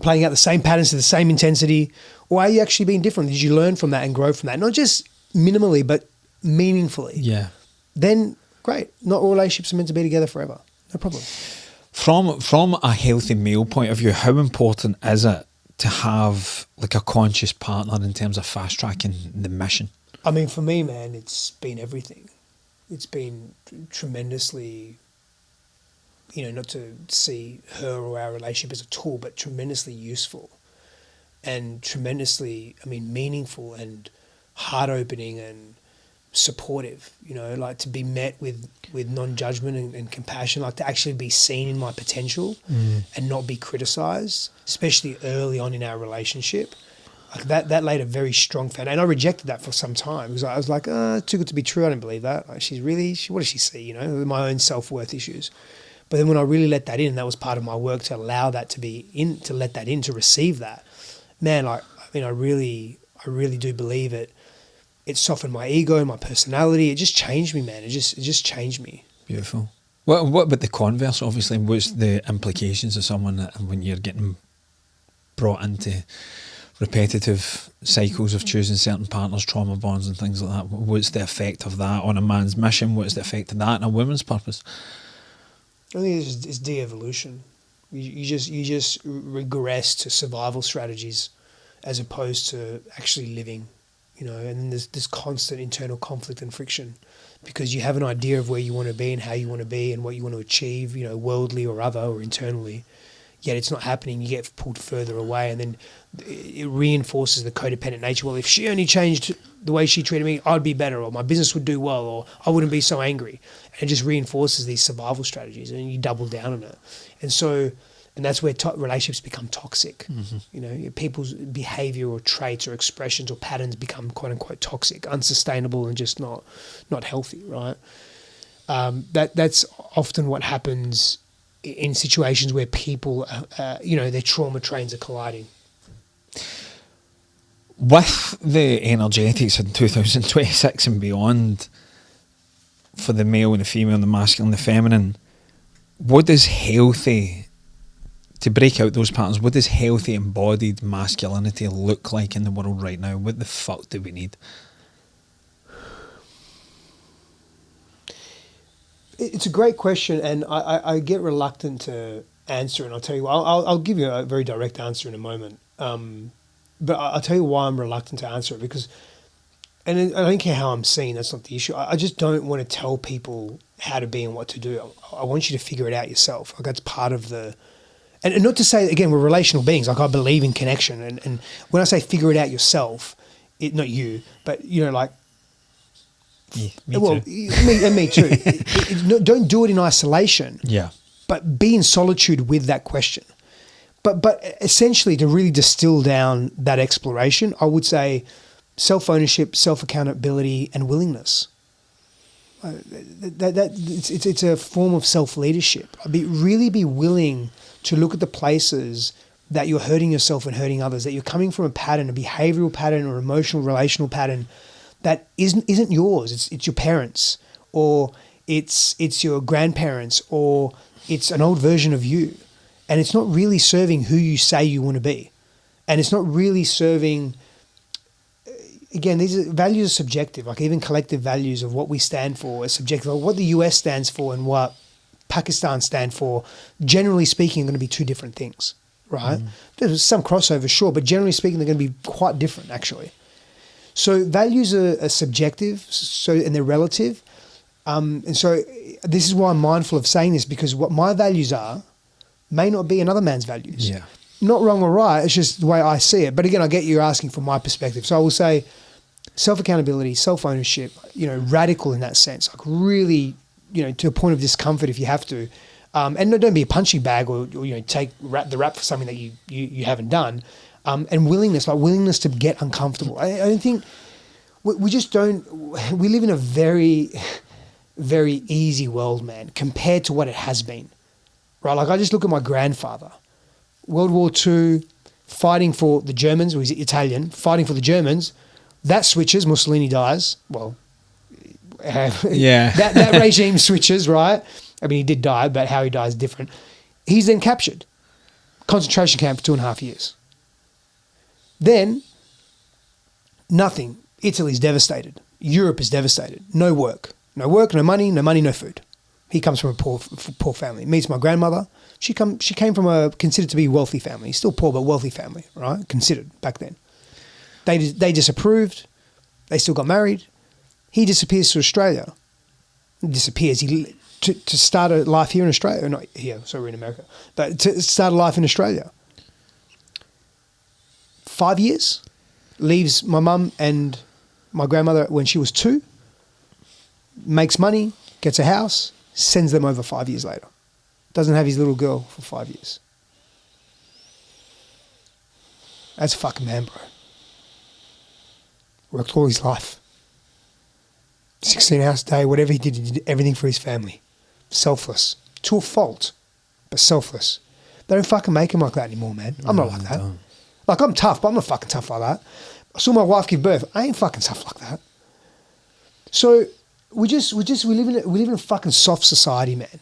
playing out the same patterns to the same intensity? Or are you actually being different? Did you learn from that and grow from that? Not just minimally, but meaningfully. Yeah. Then, great. Not all relationships are meant to be together forever. No problem. From a healthy male point of view, how important is it to have like a conscious partner in terms of fast tracking the mission? I mean, for me, man, it's been everything. It's been tremendously, not to see her or our relationship as a tool, but tremendously useful and tremendously, meaningful and heart-opening and supportive, like to be met with non-judgment and compassion, like to actually be seen in my potential and not be criticized, especially early on in our relationship. Like that laid a very strong foundation. And I rejected that for some time because I was like, too good to be true. I don't believe that. Like what does she see? My own self-worth issues. But then when I really let that in, that was part of my work to allow that to be in, to let that in, to receive that. Man, I really do believe it. It softened my ego, my personality. It just changed me, man. It just changed me. Beautiful. What about the converse, obviously? What's the implications of someone that, when you're getting brought into repetitive cycles of choosing certain partners, trauma bonds and things like that? What's the effect of that on a man's mission? What's the effect of that on a woman's purpose? I think it's de-evolution. You just regress to survival strategies as opposed to actually living. And then there's this constant internal conflict and friction because you have an idea of where you want to be and how you want to be and what you want to achieve, worldly or other or internally, yet it's not happening. You get pulled further away and then it reinforces the codependent nature. Well, if she only changed the way she treated me, I'd be better, or my business would do well, or I wouldn't be so angry. And it just reinforces these survival strategies and you double down on it. And that's where relationships become toxic. Mm-hmm. People's behavior or traits or expressions or patterns become quote unquote toxic, unsustainable, and just not healthy, right? That's often what happens in situations where people, their trauma trains are colliding. With the energetics in 2026 and beyond, for the male and the female, the masculine and the feminine, what does healthy, to break out those patterns, what does healthy embodied masculinity look like in the world right now? What the fuck do we need? It's a great question, and I get reluctant to answer, and I'll tell you why. I'll give you a very direct answer in a moment. But I'll tell you why I'm reluctant to answer it, because, and I don't care how I'm seen, that's not the issue. I just don't want to tell people how to be and what to do. I want you to figure it out yourself. Like, that's part of the, and not to say, again, we're relational beings. Like, I believe in connection. And when I say figure it out yourself, not you, but, you know, like, yeah, me well, too. me too. Don't do it in isolation. Yeah. But be in solitude with that question. But essentially, to really distill down that exploration, I would say self-ownership, self-accountability, and willingness. It's a form of self-leadership. Really be willing to look at the places that you're hurting yourself and hurting others, that you're coming from a pattern, a behavioural pattern or emotional, relational pattern that isn't yours. It's your parents, or it's your grandparents, or it's an old version of you. And it's not really serving who you say you want to be. And it's not really serving, again, values are subjective. Like, even collective values of what we stand for is subjective. Like, what the US stands for and what Pakistan stand for, generally speaking, are going to be two different things, right? There's some crossover, sure, but generally speaking, they're going to be quite different, actually. So values are subjective, and they're relative. And so this is why I'm mindful of saying this, because what my values are may not be another man's values. Yeah. Not wrong or right, it's just the way I see it. But again, I get you're asking from my perspective. So I will say self-accountability, self-ownership, you know, radical in that sense, like really, you know, to a point of discomfort if you have to. And don't be a punching bag or you know, take the rap for something that you haven't done. And willingness to get uncomfortable. I don't think, we just don't, we live in a very, very easy world, man, compared to what it has been, right? Like, I just look at my grandfather, World War II, fighting for the Germans, he's Italian, fighting for the Germans, that switches, Mussolini dies, well, yeah, that regime switches, right? I mean, he did die, but how he dies is different. He's then captured, concentration camp for 2.5 years. Then, nothing. Italy's devastated. Europe is devastated. No work, no money, no food. He comes from a poor family. Meets my grandmother. She came from a considered to be wealthy family. Still poor, but wealthy family, right? Considered back then. They disapproved. They still got married. He disappears to Australia. Disappears. To start a life here in Australia. Not here, so we're in America. But to start a life in Australia. 5 years, leaves my mum and my grandmother when she was 2, makes money, gets a house, sends them over 5 years later. Doesn't have his little girl for 5 years. That's a fucking man, bro. Worked all his life. 16 hours a day, whatever he did everything for his family. Selfless. To a fault, but selfless. They don't fucking make him like that anymore, man. I'm not like that. Don't. Like, I'm tough, but I'm not fucking tough like that. I saw my wife give birth. I ain't fucking tough like that. So we live in a fucking soft society, man.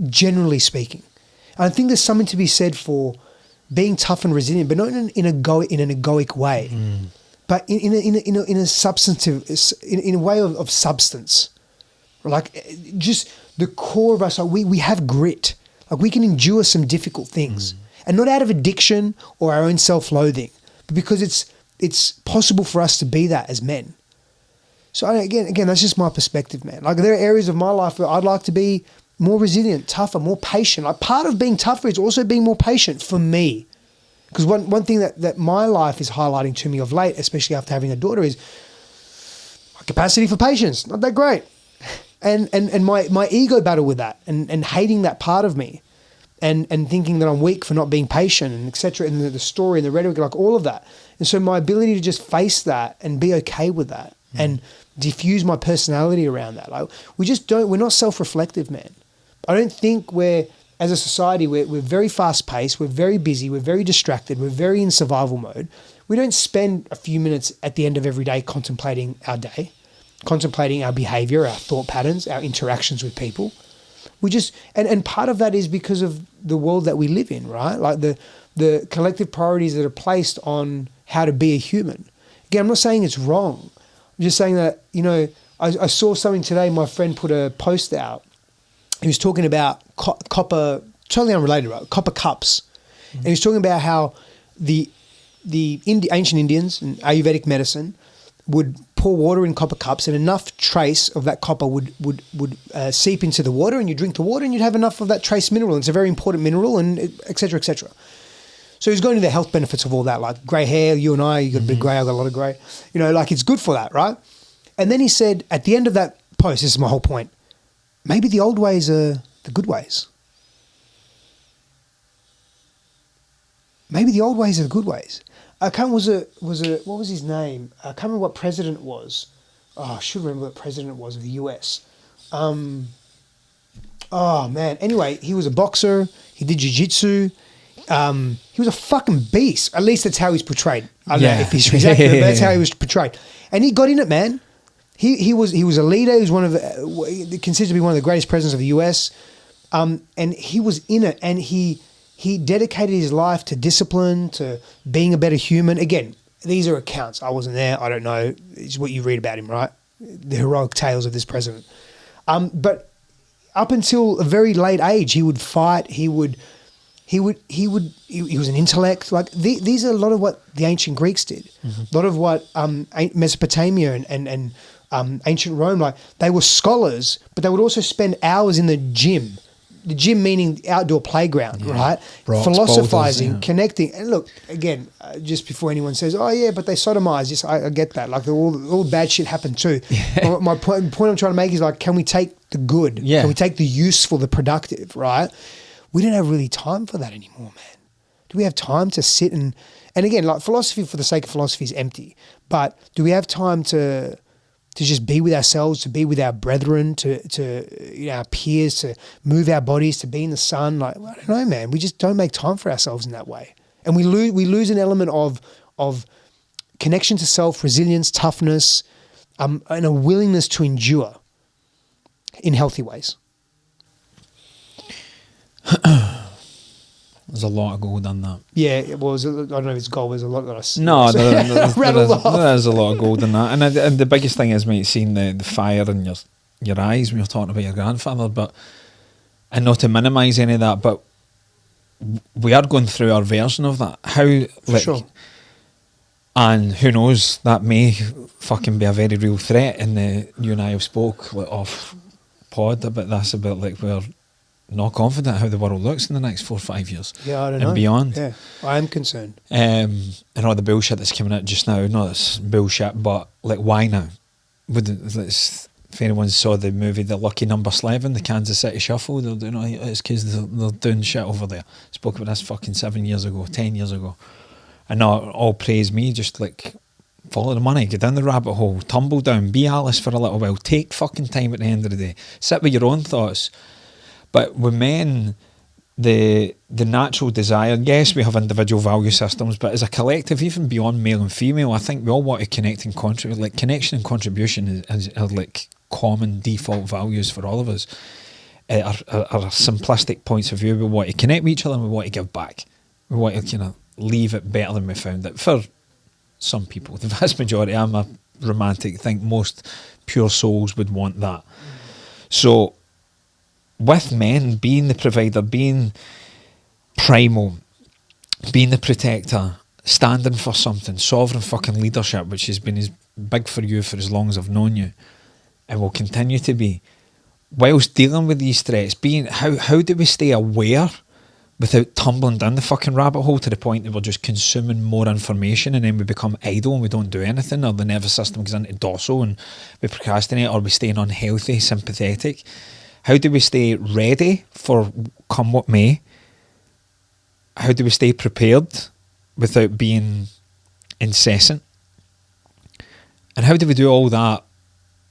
Generally speaking, and I think there's something to be said for being tough and resilient, but not in an egoic way, but in a substantive, in a way of substance. Like, just the core of us, like we have grit. Like, we can endure some difficult things. And not out of addiction or our own self-loathing, but because it's possible for us to be that as men. So again, that's just my perspective, man. Like, there are areas of my life where I'd like to be more resilient, tougher, more patient. Like, part of being tougher is also being more patient for me. Because one thing that my life is highlighting to me of late, especially after having a daughter, is my capacity for patience. Not that great. And my ego battle with that and hating that part of me. And thinking that I'm weak for not being patient and et cetera, and the story and the rhetoric, like all of that. And so my ability to just face that and be okay with that and diffuse my personality around that. Like, we're not self-reflective, man. I don't think we're as a society, we're very fast paced, we're very busy, we're very distracted, we're very in survival mode. We don't spend a few minutes at the end of every day contemplating our day, contemplating our behavior, our thought patterns, our interactions with people. We just, and part of that is because of the world that we live in, right? Like the collective priorities that are placed on how to be a human. Again, I'm not saying it's wrong. I'm just saying that, you know, I saw something today, my friend put a post out. He was talking about copper, totally unrelated, right? Copper cups. Mm-hmm. And he was talking about how the ancient Indians in Ayurvedic medicine would pour water in copper cups, and enough trace of that copper would seep into the water, and you drink the water and you'd have enough of that trace mineral. And it's a very important mineral, and et cetera, et cetera. So he's going to the health benefits of all that, like grey hair, you and I, you got a bit of grey, I got a lot of grey. You know, like it's good for that, right? And then he said, at the end of that post, this is my whole point, maybe the old ways are the good ways. Maybe the old ways are the good ways. I can't, what was his name? I can't remember what president it was. Oh, I should remember what president it was of the US. Oh man. Anyway, he was a boxer. He did jiu-jitsu. He was a fucking beast. At least that's how he's portrayed. I don't know if he's accurate, but that's how he was portrayed. And he got in it, man. He was a leader. He was one of considered to be one of the greatest presidents of the US. And he was in it, and he dedicated his life to discipline, to being a better human. Again, these are accounts. I wasn't there. I don't know. It's what you read about him, right? The heroic tales of this president. But up until a very late age, he would fight. He was an intellect. Like these are a lot of what the ancient Greeks did. Mm-hmm. A lot of what Mesopotamia and ancient Rome, like they were scholars, but they would also spend hours in the gym. The gym meaning outdoor playground, right? Rocks, philosophizing, boulders, connecting. And look, again, just before anyone says, oh yeah, but they sodomized. Yes, I get that. Like all bad shit happened too. Yeah. My point I'm trying to make is like, can we take the good? Yeah. Can we take the useful, the productive, right? We don't have really time for that anymore, man. Do we have time to sit and again, like philosophy for the sake of philosophy is empty, but do we have time to just be with ourselves, to be with our brethren, to you know, our peers, to move our bodies, to be in the sun? Like, I don't know, man. We just don't make time for ourselves in that way. And we lose an element of connection to self, resilience, toughness, and a willingness to endure in healthy ways. There's a lot of gold in that. Yeah, it was. I don't know if it's gold. There's a lot that I No, there's a lot of gold in that. And the biggest thing is, mate, seeing the fire in your eyes when you're talking about your grandfather. And not to minimise any of that, but we are going through our version of that. How, like, sure. And who knows, that may fucking be a very real threat. And you and I have spoke off pod about this, about like we're not confident how the world looks in the next 4 or 5 years. Yeah, I don't know. And beyond. Yeah, I am concerned. And all the bullshit that's coming out just now, not it's bullshit, but like, why now? If anyone saw the movie The Lucky Number 11, the Kansas City Shuffle, they're doing it's because they're doing shit over there. Spoke about this fucking 7 years ago, 10 years ago. And not all praise me, just like follow the money, get down the rabbit hole, tumble down, be Alice for a little while, take fucking time at the end of the day, sit with your own thoughts. But with men, the natural desire, yes, we have individual value systems, but as a collective, even beyond male and female, I think we all want to connect and contribute. Like, connection and contribution are like common default values for all of us. Are simplistic points of view. We want to connect with each other and we want to give back. We want to kind of leave it better than we found it. For some people, the vast majority, I'm a romantic, I think most pure souls would want that. So, with men being the provider, being primal, being the protector, standing for something, sovereign fucking leadership, which has been as big for you for as long as I've known you, and will continue to be, whilst dealing with these threats, being how do we stay aware without tumbling down the fucking rabbit hole to the point that we're just consuming more information and then we become idle and we don't do anything, or the nervous system goes into dorsal and we procrastinate, or we stay unhealthy, sympathetic? How do we stay ready for come what may? How do we stay prepared without being incessant? And how do we do all that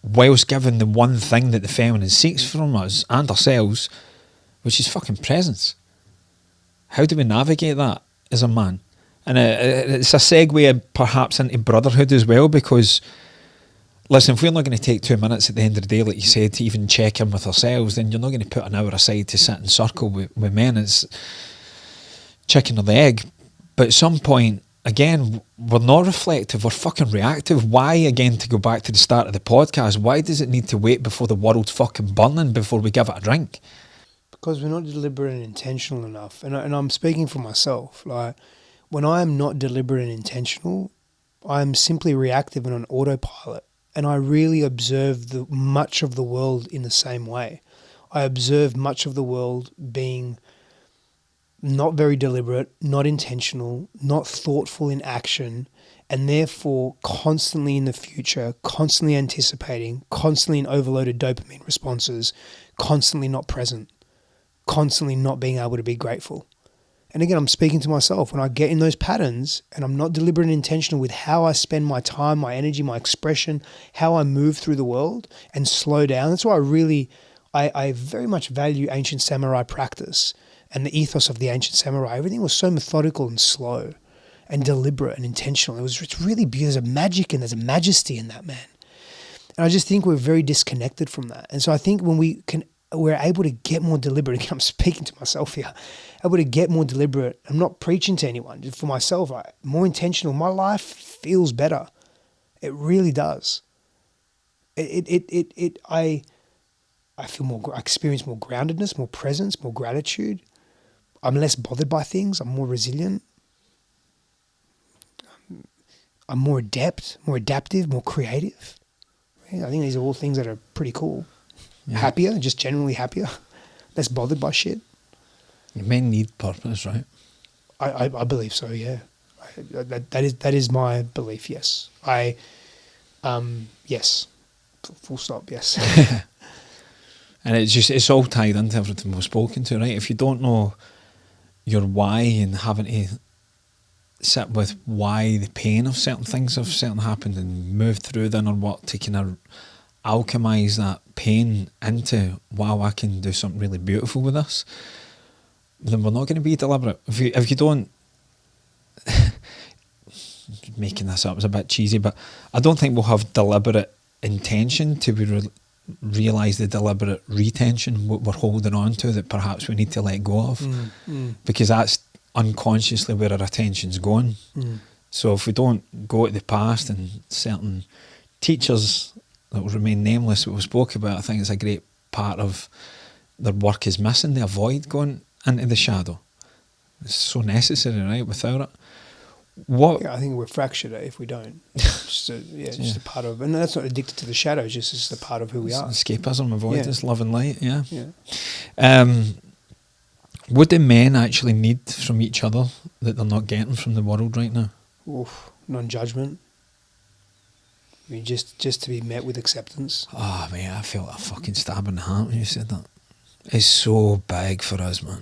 whilst giving the one thing that the feminine seeks from us and ourselves, which is fucking presence. How do we navigate that as a man? And it's a segue perhaps into brotherhood as well, because listen, if we're not going to take 2 minutes at the end of the day, like you said, to even check in with ourselves, then you're not going to put an hour aside to sit and circle with men. It's chicken or the egg. But at some point, again, we're not reflective, we're fucking reactive. Why, again, to go back to the start of the podcast, why does it need to wait before the world's fucking burning before we give it a drink? Because we're not deliberate and intentional enough. And I'm speaking for myself. Like, when I am not deliberate and intentional, I'm simply reactive and on autopilot. And I really observe much of the world in the same way. I observe much of the world being not very deliberate, not intentional, not thoughtful in action, and therefore constantly in the future, constantly anticipating, constantly in overloaded dopamine responses, constantly not present, constantly not being able to be grateful. And again, I'm speaking to myself. When I get in those patterns and I'm not deliberate and intentional with how I spend my time, my energy, my expression, how I move through the world and slow down. That's why I very much value ancient samurai practice and the ethos of the ancient samurai. Everything was so methodical and slow and deliberate and intentional. It's really beautiful. There's a magic and there's a majesty in that, man. And I just think we're very disconnected from that. And so I think when we're able to get more deliberate. Again, I'm speaking to myself here. Able to get more deliberate. I'm not preaching to anyone. Just for myself, more intentional. My life feels better. It really does. I feel more. I experience more groundedness, more presence, more gratitude. I'm less bothered by things. I'm more resilient. I'm more adept, more adaptive, more creative. Yeah, I think these are all things that are pretty cool. Yeah. Happier, just generally happier, less bothered by shit. Men need purpose, right? I believe so. Yeah, that is my belief. Yes, yes, full stop. Yes. And it's all tied into everything we've spoken to, right? If you don't know your why and having to sit with why the pain of certain things have certainly happened and move through the inner work to kind of alchemize that pain into, wow, I can do something really beautiful with this, then we're not going to be deliberate. If you don't, making this up is a bit cheesy, but I don't think we'll have deliberate intention to realise the deliberate retention, what we're holding on to that perhaps we need to let go of, because that's unconsciously where our attention's going. So if we don't go to the past, and certain teachers that will remain nameless, what we spoke about, I think it's a great part of their work is missing. They avoid going into the shadow. It's so necessary, right? Without it, I think we're fractured if we don't. Just a part of, and that's not addicted to the shadow. It's just a part of who we are. Escapism, avoidance, love and light. Yeah. What do men actually need from each other that they're not getting from the world right now? Non-judgment. I mean, just to be met with acceptance. Oh, man, I felt a fucking stab in the heart when you said that. It's so big for us, man.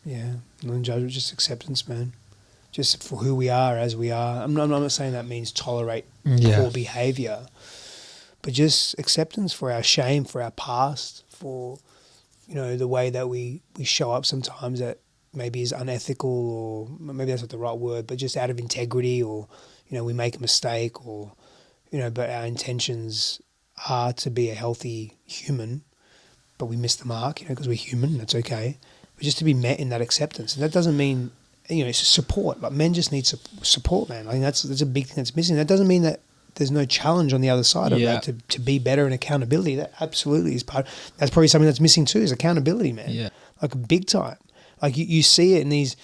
Yeah, non-judgment, just acceptance, man. Just for who we are, as we are. I'm not saying that means tolerate poor behaviour, but just acceptance for our shame, for our past, for, the way that we show up sometimes that maybe is unethical, or maybe that's not the right word, but just out of integrity, or we make a mistake, or but our intentions are to be a healthy human, but we miss the mark, because we're human. That's okay, but just to be met in that acceptance, and that doesn't mean it's support. Like, men just need support, man. I think that's a big thing that's missing. That doesn't mean that there's no challenge on the other side of that to be better, and accountability. That absolutely is part. That's probably something that's missing too, is accountability, man. Yeah, like big time. Like you see it in these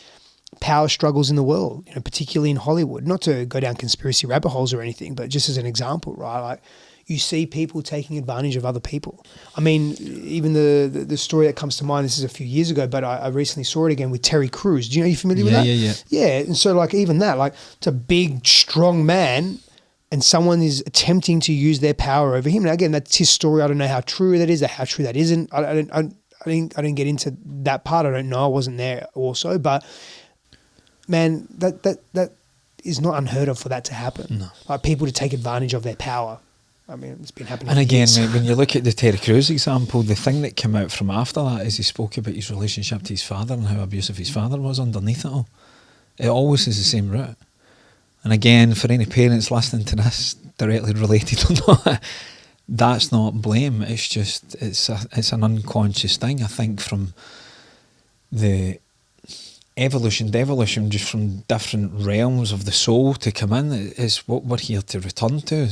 power struggles in the world, particularly in Hollywood. Not to go down conspiracy rabbit holes or anything, but just as an example, right? Like, you see people taking advantage of other people. I mean, even the story that comes to mind, this is a few years ago, but I recently saw it again with Terry Crews. Are you familiar with that? Yeah. And so, like, even that, like, it's a big, strong man, and someone is attempting to use their power over him. Now, again, that's his story. I don't know how true that is, or how true that isn't. I didn't get into that part. I don't know. I wasn't there also, but man, that is not unheard of for that to happen. No. Like, people to take advantage of their power. I mean, it's been happening. And for again, years. mate, when you look at the Terry Crews example, the thing that came out from after that is he spoke about his relationship to his father and how abusive his father was underneath it all. It always is the same route. And again, for any parents listening to this, directly related or not, that's not blame. It's just, it's an unconscious thing. I think from the evolution, devolution, just from different realms of the soul to come in, is what we're here to return to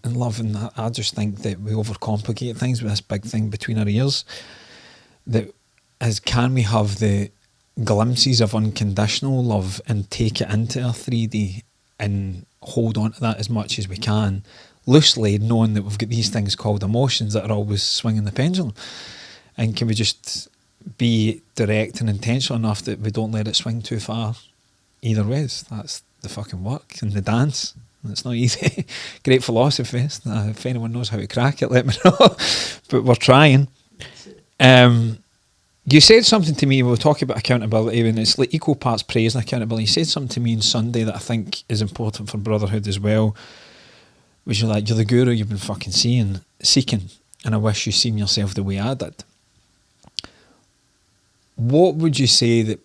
in love. And I just think that we overcomplicate things with this big thing between our ears. That is, can we have the glimpses of unconditional love and take it into our 3D and hold on to that as much as we can, loosely, knowing that we've got these things called emotions that are always swinging the pendulum? And can we just be direct and intentional enough that we don't let it swing too far either ways? That's the fucking work and the dance. It's not easy. Great philosophy. If anyone knows how to crack it, let me know. But we're trying. You said something to me, we were talking about accountability, and it's like equal parts praise and accountability. You said something to me on Sunday that I think is important for Brotherhood as well, which you're like, you're the guru you've been fucking seeking, and I wish you seen yourself the way I did. What would you say that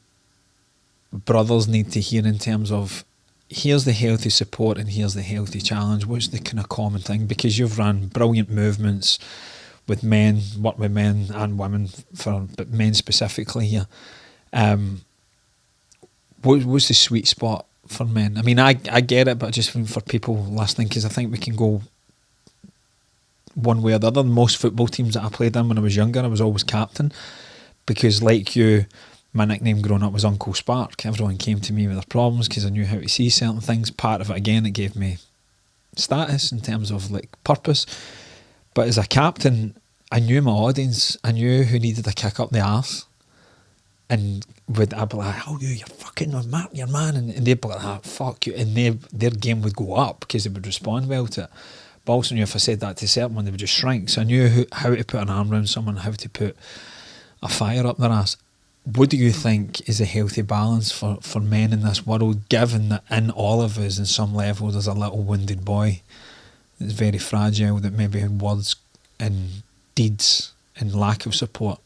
brothers need to hear in terms of, here's the healthy support and here's the healthy challenge? What's the kind of common thing? Because you've run brilliant movements with men, work with men and women, but men specifically here. What's the sweet spot for men? I mean, I get it, but just for people listening, because I think we can go one way or the other. Most football teams that I played in when I was younger, I was always captain, because like you, my nickname growing up was Uncle Spark. Everyone came to me with their problems because I knew how to see certain things. Part of it, again, it gave me status in terms of like purpose. But as a captain, I knew my audience. I knew who needed a kick up the arse. And I'd be like, oh, you're fucking your man. And they'd be like, ah, fuck you. And their game would go up because they would respond well to it. But also knew if I said that to certain one, they would just shrink. So I knew how to put an arm around someone, how to put a fire up their ass. What do you think is a healthy balance for men in this world, given that in all of us, in some level, there's a little wounded boy that's very fragile, that maybe in words and deeds and lack of support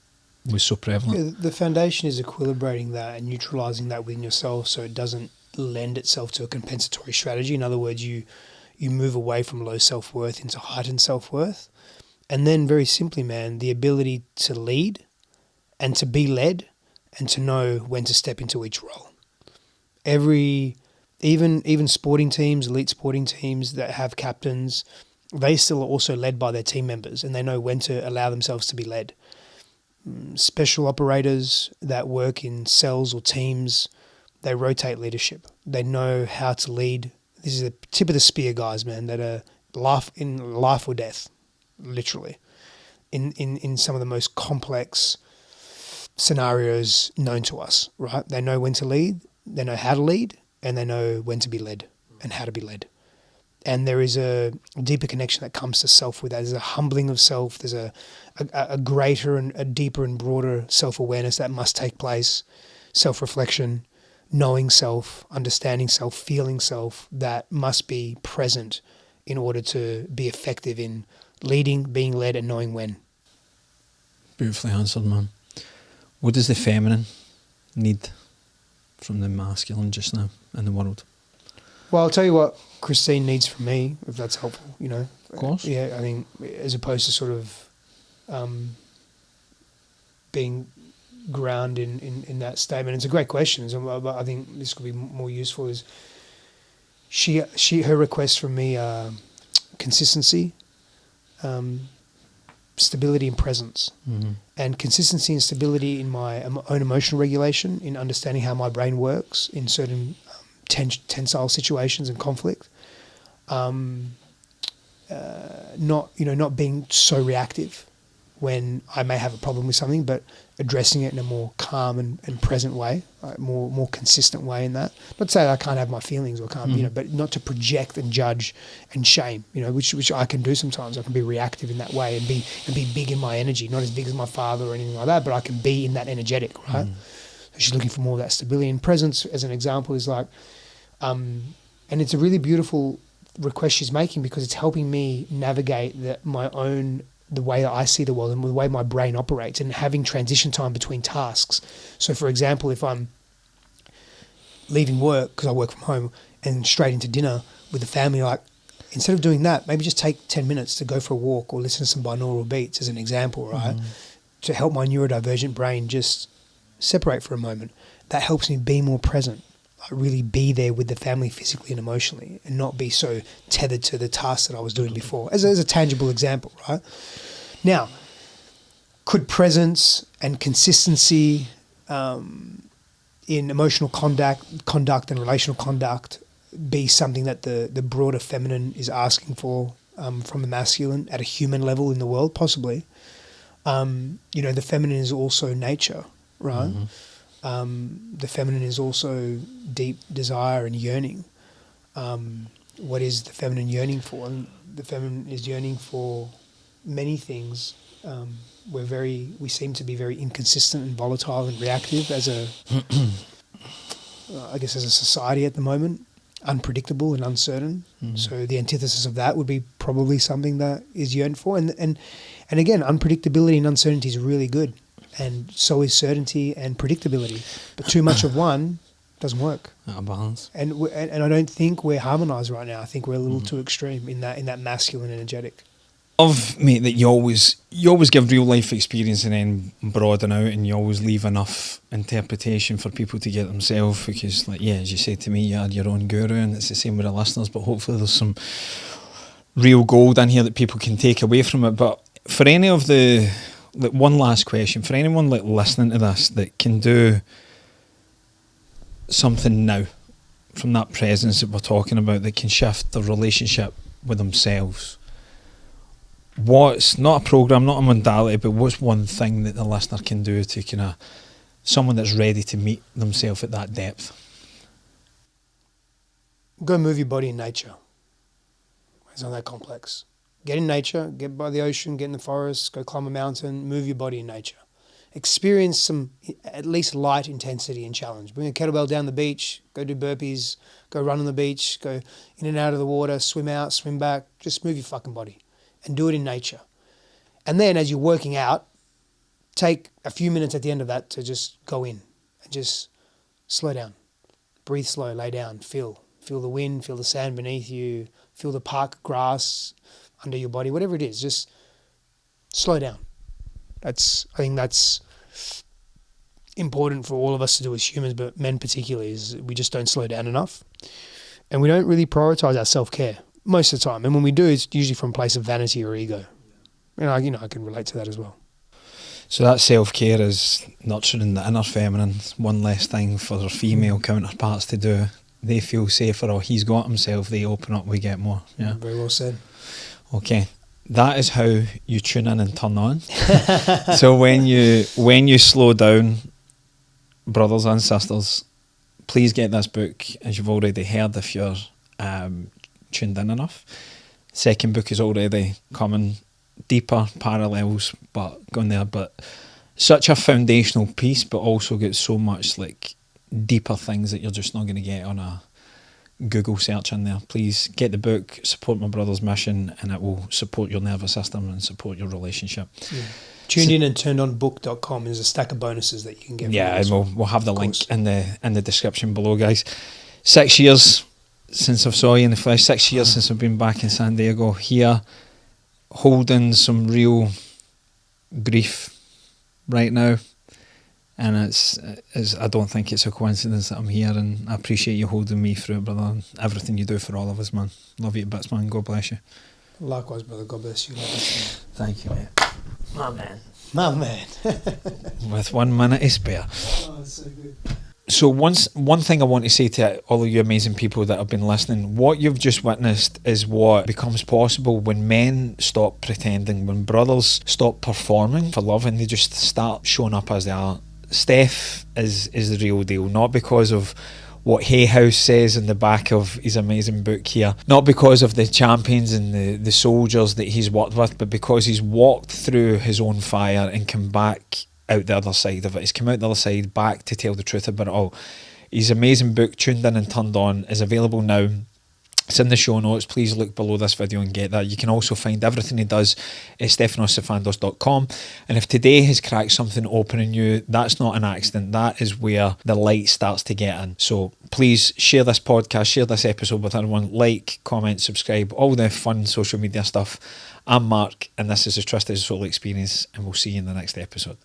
was so prevalent? Yeah, the foundation is equilibrating that and neutralising that within yourself so it doesn't lend itself to a compensatory strategy. In other words, you move away from low self-worth into heightened self-worth. And then very simply, man, the ability to lead and to be led and to know when to step into each role. Even sporting teams, elite sporting teams that have captains, they still are also led by their team members and they know when to allow themselves to be led. Special operators that work in cells or teams, they rotate leadership. They know how to lead. This is the tip of the spear guys, man, that are in life or death, literally, in some of the most complex scenarios known to us, right? They know when to lead, they know how to lead, and they know when to be led and how to be led. And there is a deeper connection that comes to self with that. There's a humbling of self. There's a greater and a deeper and broader self-awareness that must take place, self-reflection, knowing self, understanding self, feeling self, that must be present in order to be effective in leading, being led, and knowing when. Beautifully answered, man. What does the feminine need from the masculine just now in the world? Well, I'll tell you what Christine needs from me, if that's helpful, you know. Of course. Yeah, I mean, as opposed to sort of being ground in that statement. It's a great question, but I think this could be more useful. Is her requests from me are consistency, stability and presence. Mm-hmm. And consistency and stability in my own emotional regulation, in understanding how my brain works in certain tensile situations and conflict. Not being so reactive when I may have a problem with something, but addressing it in a more calm and present way, more consistent way in that. Not to say that I can't have my feelings or can't, but not to project and judge and shame, which I can do sometimes. I can be reactive in that way and be big in my energy, not as big as my father or anything like that, but I can be in that energetic, right? So she's looking for more of that stability. And presence, as an example, is like, and it's a really beautiful request she's making, because it's helping me navigate the way that I see the world and the way my brain operates, and having transition time between tasks. So, for example, if I'm leaving work, because I work from home, and straight into dinner with the family, like, instead of doing that, maybe just take 10 minutes to go for a walk or listen to some binaural beats as an example, right? To help my neurodivergent brain just separate for a moment. That helps me be more present. Like, really be there with the family physically and emotionally, and not be so tethered to the tasks that I was doing before, as a tangible example, right? Now, could presence and consistency in emotional conduct and relational conduct be something that the broader feminine is asking for from the masculine at a human level in the world? Possibly. The feminine is also nature, right? The feminine is also deep desire and yearning. What is the feminine yearning for? And the feminine is yearning for many things. We seem to be very inconsistent and volatile and reactive as a society at the moment, unpredictable and uncertain. So the antithesis of that would be probably something that is yearned for. And again, unpredictability and uncertainty is really good, and so is certainty and predictability. But too much of one doesn't work. Out of balance. And I don't think we're harmonized right now. I think we're a little too extreme in that masculine energetic. Love, mate, that you always give real life experience and then broaden out, and you always leave enough interpretation for people to get themselves, because, like, yeah, as you said to me, you are your own guru, and it's the same with the listeners, but hopefully there's some real gold in here that people can take away from it. But for any of one last question, for anyone listening to this that can do something now from that presence that we're talking about, that can shift their relationship with themselves, what's, not a program, not a modality, but what's one thing that the listener can do to kind of, someone that's ready to meet themselves at that depth? Go move your body in nature. It's not that complex. Get in nature, get by the ocean, get in the forest, go climb a mountain, move your body in nature. Experience some, at least, light intensity and challenge. Bring a kettlebell down the beach, go do burpees, go run on the beach, go in and out of the water, swim out, swim back. Just move your fucking body and do it in nature. And then as you're working out, take a few minutes at the end of that to just go in and just slow down. Breathe slow, lay down, feel the wind, feel the sand beneath you, feel the park grass under your body, whatever it is, just slow down. I think that's important for all of us to do as humans, but men particularly, is we just don't slow down enough. And we don't really prioritize our self-care most of the time. And when we do, it's usually from a place of vanity or ego. And I can relate to that as well. So that self-care is nurturing the inner feminine. One less thing for their female counterparts to do. They feel safer, or he's got himself, they open up, we get more. Yeah. Very well said. Okay. That is how you tune in and turn on. So when you slow down, brothers and sisters, please get this book, as you've already heard, if you're tuned in enough. Second book is already coming, deeper parallels, but going there. But such a foundational piece, but also gets so much like deeper things that you're just not going to get on a Google search in there. Please get the book, support my brother's mission, and it will support your nervous system and support your relationship. Yeah. Tuned in and turnedonbook.com. There's a stack of bonuses that you can get. Yeah, and we'll have the link in the description below, guys. 6 years since I've saw you in the flesh. 6 years since I've been back in San Diego, here holding some real grief right now. And it's I don't think it's a coincidence that I'm here, and I appreciate you holding me through it, brother, and everything you do for all of us, man. Love you to bits, man. God bless you. Likewise, brother. God bless you. Thank you, mate. My man. My man. With 1 minute to spare. Oh, that's so good. So one thing I want to say to all of you amazing people that have been listening, what you've just witnessed is what becomes possible when men stop pretending, when brothers stop performing for love and they just start showing up as they are. Stef is the real deal, not because of what Hay House says in the back of his amazing book here, not because of the champions and the soldiers that he's worked with, but because he's walked through his own fire and come back out the other side of it. He's come out the other side back to tell the truth about it all. His amazing book, Tuned In and Turned On, is available now. It's in the show notes. Please look below this video and get that. You can also find everything he does at stefanossifandos.com. And if today has cracked something open in you, that's not an accident. That is where the light starts to get in. So please share this podcast, share this episode with everyone. Like, comment, subscribe, all the fun social media stuff. I'm Mark, and this is the Trusted Soul Experience, and we'll see you in the next episode.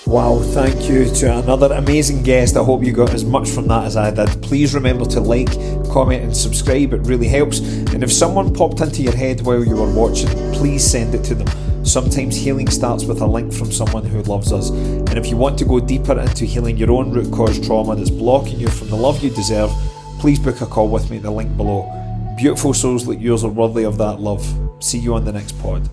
Wow, thank you to another amazing guest. I hope you got as much from that as I did. Please remember to like, comment and subscribe. It really helps. And if someone popped into your head while you were watching, please send it to them. Sometimes healing starts with a link from someone who loves us. And if you want to go deeper into healing your own root cause trauma that's blocking you from the love you deserve, please book a call with me at the link below. Beautiful souls like yours are worthy of that love. See you on the next pod.